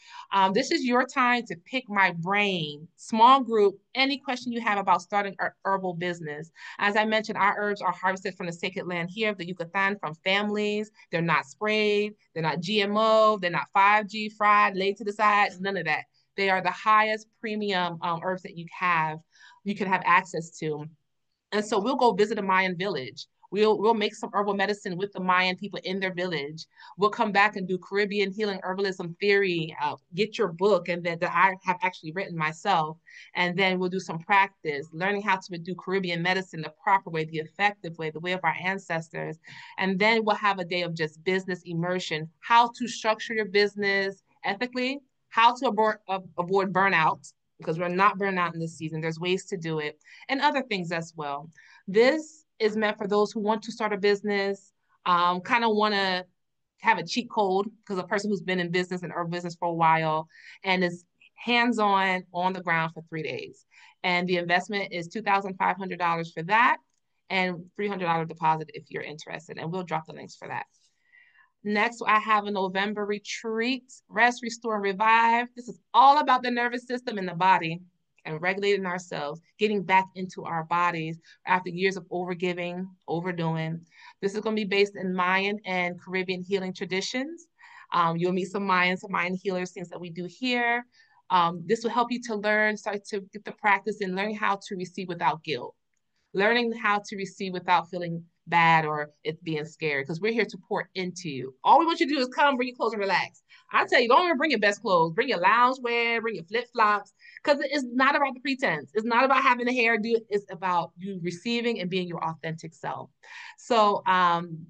This is your time to pick my brain, small group, any question you have about starting a herbal business. As I mentioned, our herbs are harvested from the sacred land here of the Yucatan from families. They're not sprayed. They're not GMO. They're not 5G fried, laid to the side, none of that. They are the highest premium herbs that you can have access to. And so we'll go visit a Mayan village. We'll make some herbal medicine with the Mayan people in their village. We'll come back and do Caribbean healing herbalism theory, get your book, and that I have actually written myself. And then we'll do some practice, learning how to do Caribbean medicine the proper way, the effective way, the way of our ancestors. And then we'll have a day of just business immersion, how to structure your business ethically, how to avoid burnout, because we're not burning out in this season. There's ways to do it, and other things as well. This is meant for those who want to start a business, kind of want to have a cheat code, because a person who's been in business and herb business for a while and is hands-on on the ground for 3 days. And the investment is $2,500 for that and $300 deposit if you're interested. And we'll drop the links for that. Next, I have a November retreat, Rest, Restore, and Revive. This is all about the nervous system and the body and regulating ourselves, getting back into our bodies after years of overgiving, overdoing. This is going to be based in Mayan and Caribbean healing traditions. You'll meet some Mayan healers, things that we do here. This will help you to start to get the practice in learning how to receive without guilt, learning how to receive without feeling bad or it being scary, because we're here to pour into you. All we want you to do is come, bring your clothes and relax. I tell you, don't even bring your best clothes. Bring your loungewear, bring your flip-flops, because it's not about the pretense. It's not about having a hairdo. It's about you receiving and being your authentic self. So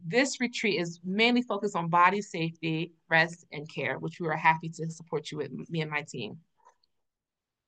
this retreat is mainly focused on body safety, rest, and care, which we are happy to support you with, me and my team.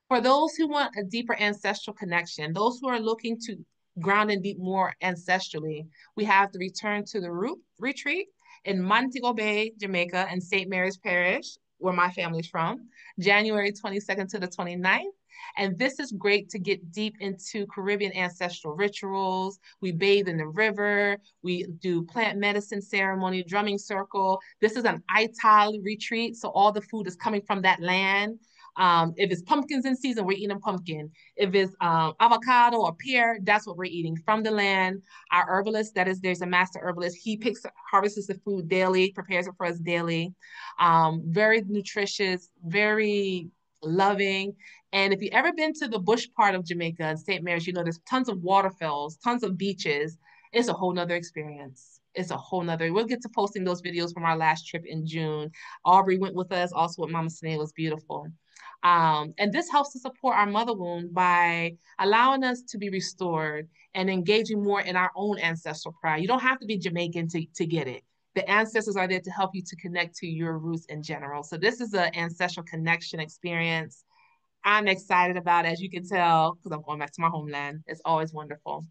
For those who want a deeper ancestral connection, those who are looking to ground and deep more ancestrally, we have the Return to the Root retreat in Montego Bay, Jamaica, and St. Mary's Parish, where my family's from, January 22nd to the 29th. And this is great to get deep into Caribbean ancestral rituals. We bathe in the river. We do plant medicine ceremony, drumming circle. This is an Ital retreat, so all the food is coming from that land. If it's pumpkins in season, we're eating pumpkin. If it's avocado or pear, that's what we're eating from the land. Our herbalist, there's a master herbalist. He harvests the food daily, prepares it for us daily. Very nutritious, very loving. And if you've ever been to the bush part of Jamaica and St. Mary's, you know there's tons of waterfalls, tons of beaches. It's a whole nother experience. We'll get to posting those videos from our last trip in June. Aubrey went with us, also with Mama Sinead. It was beautiful. And this helps to support our mother wound by allowing us to be restored and engaging more in our own ancestral pride. You don't have to be Jamaican to get it. The ancestors are there to help you to connect to your roots in general. So this is an ancestral connection experience I'm excited about, as you can tell, because I'm going back to my homeland. It's always wonderful.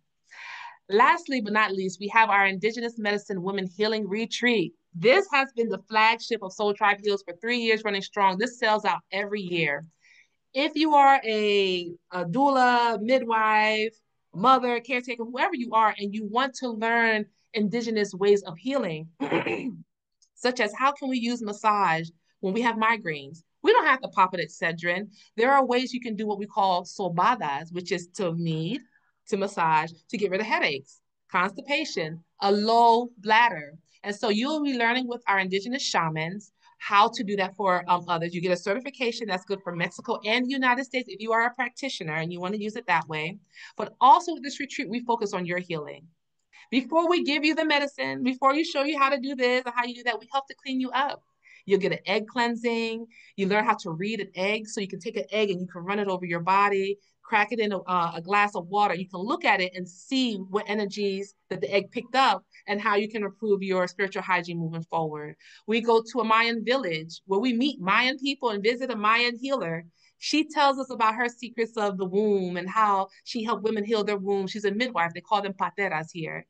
Lastly, but not least, we have our Indigenous Medicine Women Healing Retreat. This has been the flagship of Soul Tribe Heals for 3 years running strong. This sells out every year. If you are a doula, midwife, mother, caretaker, whoever you are, and you want to learn Indigenous ways of healing, such as how can we use massage when we have migraines? We don't have to pop it Excedrin. There are ways you can do what we call sobadas, which is to knead, to massage, to get rid of headaches, constipation, a low bladder. And so you'll be learning with our indigenous shamans how to do that for others. You get a certification that's good for Mexico and the United States if you are a practitioner and you want to use it that way. But also with this retreat, we focus on your healing. Before we give you the medicine, before you show you how to do this or how you do that, we help to clean you up. You'll get an egg cleansing. You learn how to read an egg. So you can take an egg and you can run it over your body, crack it in a glass of water. You can look at it and see what energies that the egg picked up and how you can improve your spiritual hygiene moving forward. We go to a Mayan village where we meet Mayan people and visit a Mayan healer. She tells us about her secrets of the womb and how she helped women heal their womb. She's a midwife. They call them pateras here.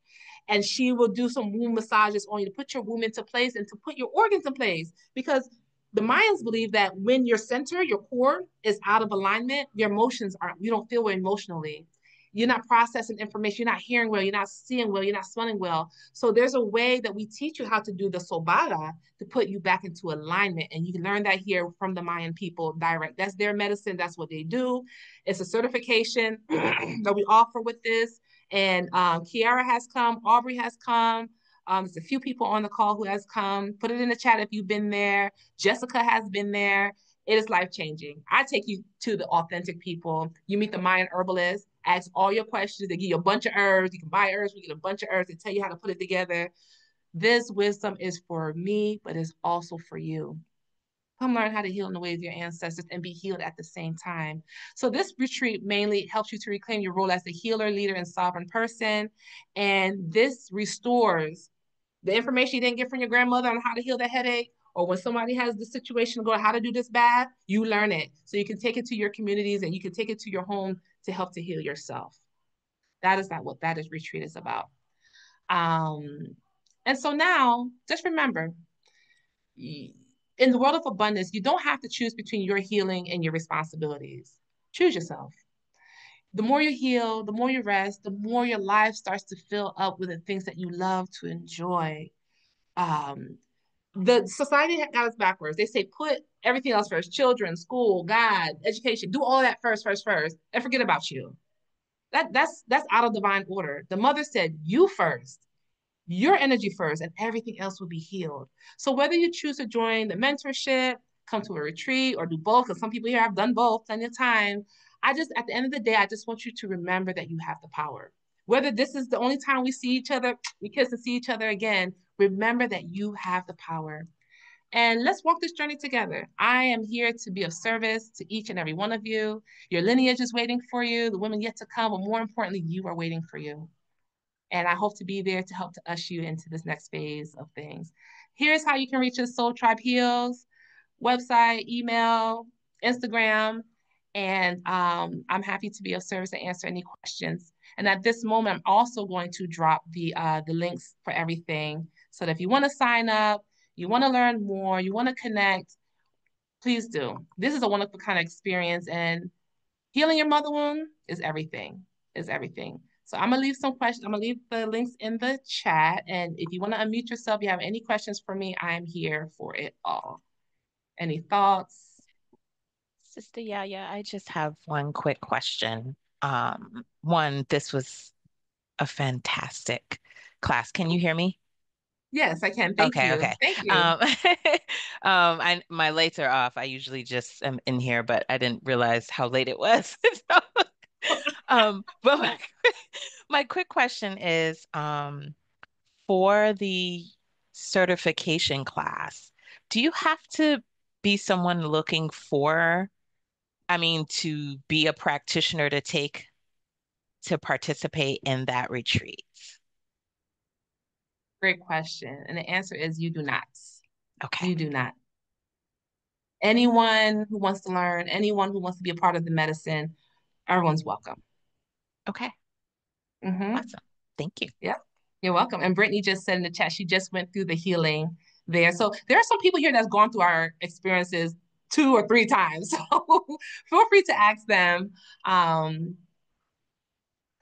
And she will do some womb massages on you to put your womb into place and to put your organs in place. Because the Mayans believe that when your center, your core is out of alignment, your emotions aren't, you don't feel well emotionally. You're not processing information, you're not hearing well, you're not seeing well, you're not smelling well. So there's a way that we teach you how to do the sobada to put you back into alignment. And you can learn that here from the Mayan people direct. That's their medicine, that's what they do. It's a certification that we offer with this. And Kiara has come, Aubrey has come. There's a few people on the call who has come. Put it in the chat if you've been there. Jessica has been there. It is life-changing. I take you to the authentic people. You meet the Mayan herbalist, ask all your questions. They give you a bunch of herbs. You can buy herbs. We get a bunch of herbs. They tell you how to put it together. This wisdom is for me, but it's also for you. Come learn how to heal in the ways of your ancestors and be healed at the same time. So this retreat mainly helps you to reclaim your role as a healer, leader, and sovereign person. And this restores the information you didn't get from your grandmother on how to heal that headache, or when somebody has the situation go how to do this bath, you learn it. So you can take it to your communities and you can take it to your home to help to heal yourself. That is not what that is retreat is about. And so now, just remember, in the world of abundance, you don't have to choose between your healing and your responsibilities. Choose yourself. The more you heal, the more you rest, the more your life starts to fill up with the things that you love to enjoy. The society got us backwards. They say put everything else first: children, school, God, education. Do all that first, and forget about you. That's out of divine order. The mother said you first, your energy first, and everything else will be healed. So whether you choose to join the mentorship, come to a retreat, or do both, because some people here have done both plenty of time, at the end of the day, I just want you to remember that you have the power. Whether this is the only time we see each other, we kiss and see each other again, remember that you have the power. And let's walk this journey together. I am here to be of service to each and every one of you. Your lineage is waiting for you, the women yet to come, but more importantly, you are waiting for you. And I hope to be there to help to usher you into this next phase of things. Here's how you can reach us: Soul Tribe Heals, website, email, Instagram. And I'm happy to be of service and answer any questions. And at this moment, I'm also going to drop the links for everything. So that if you want to sign up, you want to learn more, you want to connect, please do. This is a wonderful kind of experience, and healing your mother wound is everything, So I'm gonna leave some questions. I'm gonna leave the links in the chat. And if you want to unmute yourself, if you have any questions for me, I am here for it all. Any thoughts? Sister Yaya, I just have one quick question. One, this was a fantastic class. Can you hear me? Yes, I can. Thank you. Okay. Thank you. My lights are off. I usually just am in here, but I didn't realize how late it was. But my quick question is, for the certification class, do you have to be someone looking for, to be a practitioner to participate in that retreat? Great question. And the answer is you do not. Okay. You do not. Anyone who wants to learn, anyone who wants to be a part of the medicine, everyone's welcome. Okay. Awesome. Thank you. Yep. You're welcome. And Brittany just said in the chat, she just went through the healing there. So there are some people here that's gone through our experiences 2 or 3 times. So feel free to ask them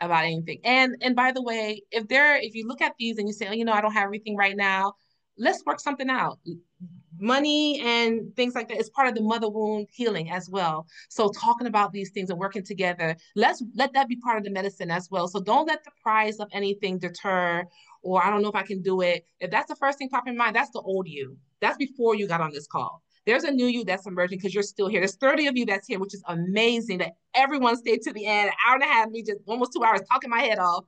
about anything. And by the way, if you look at these and you say, oh, I don't have everything right now, let's work something out. Money and things like that is part of the mother wound healing as well. So talking about these things and working together, let that be part of the medicine as well. So don't let the price of anything deter or I don't know if I can do it. If that's the first thing popping in mind, that's the old you. That's before you got on this call. There's a new you that's emerging because you're still here. There's 30 of you that's here, which is amazing that everyone stayed to the end, an hour and a half, me just almost 2 hours talking my head off,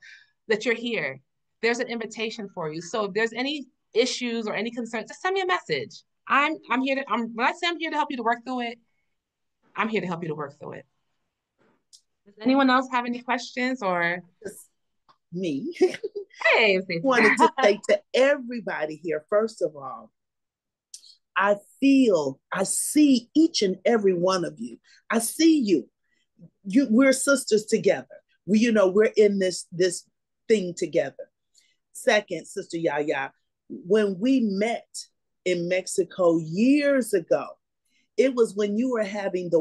that you're here. There's an invitation for you. So if there's any issues or any concerns, just send me a message. I'm here to, when I say I'm here to help you to work through it, I'm here to help you to work through it. Does anyone else have any questions or? Me. Hey, wanted to say to everybody here, first of all, I see each and every one of you. I see you. We're sisters together. We're in this thing together. Second, Sister Yaya, when we met in Mexico years ago, it was when you were having the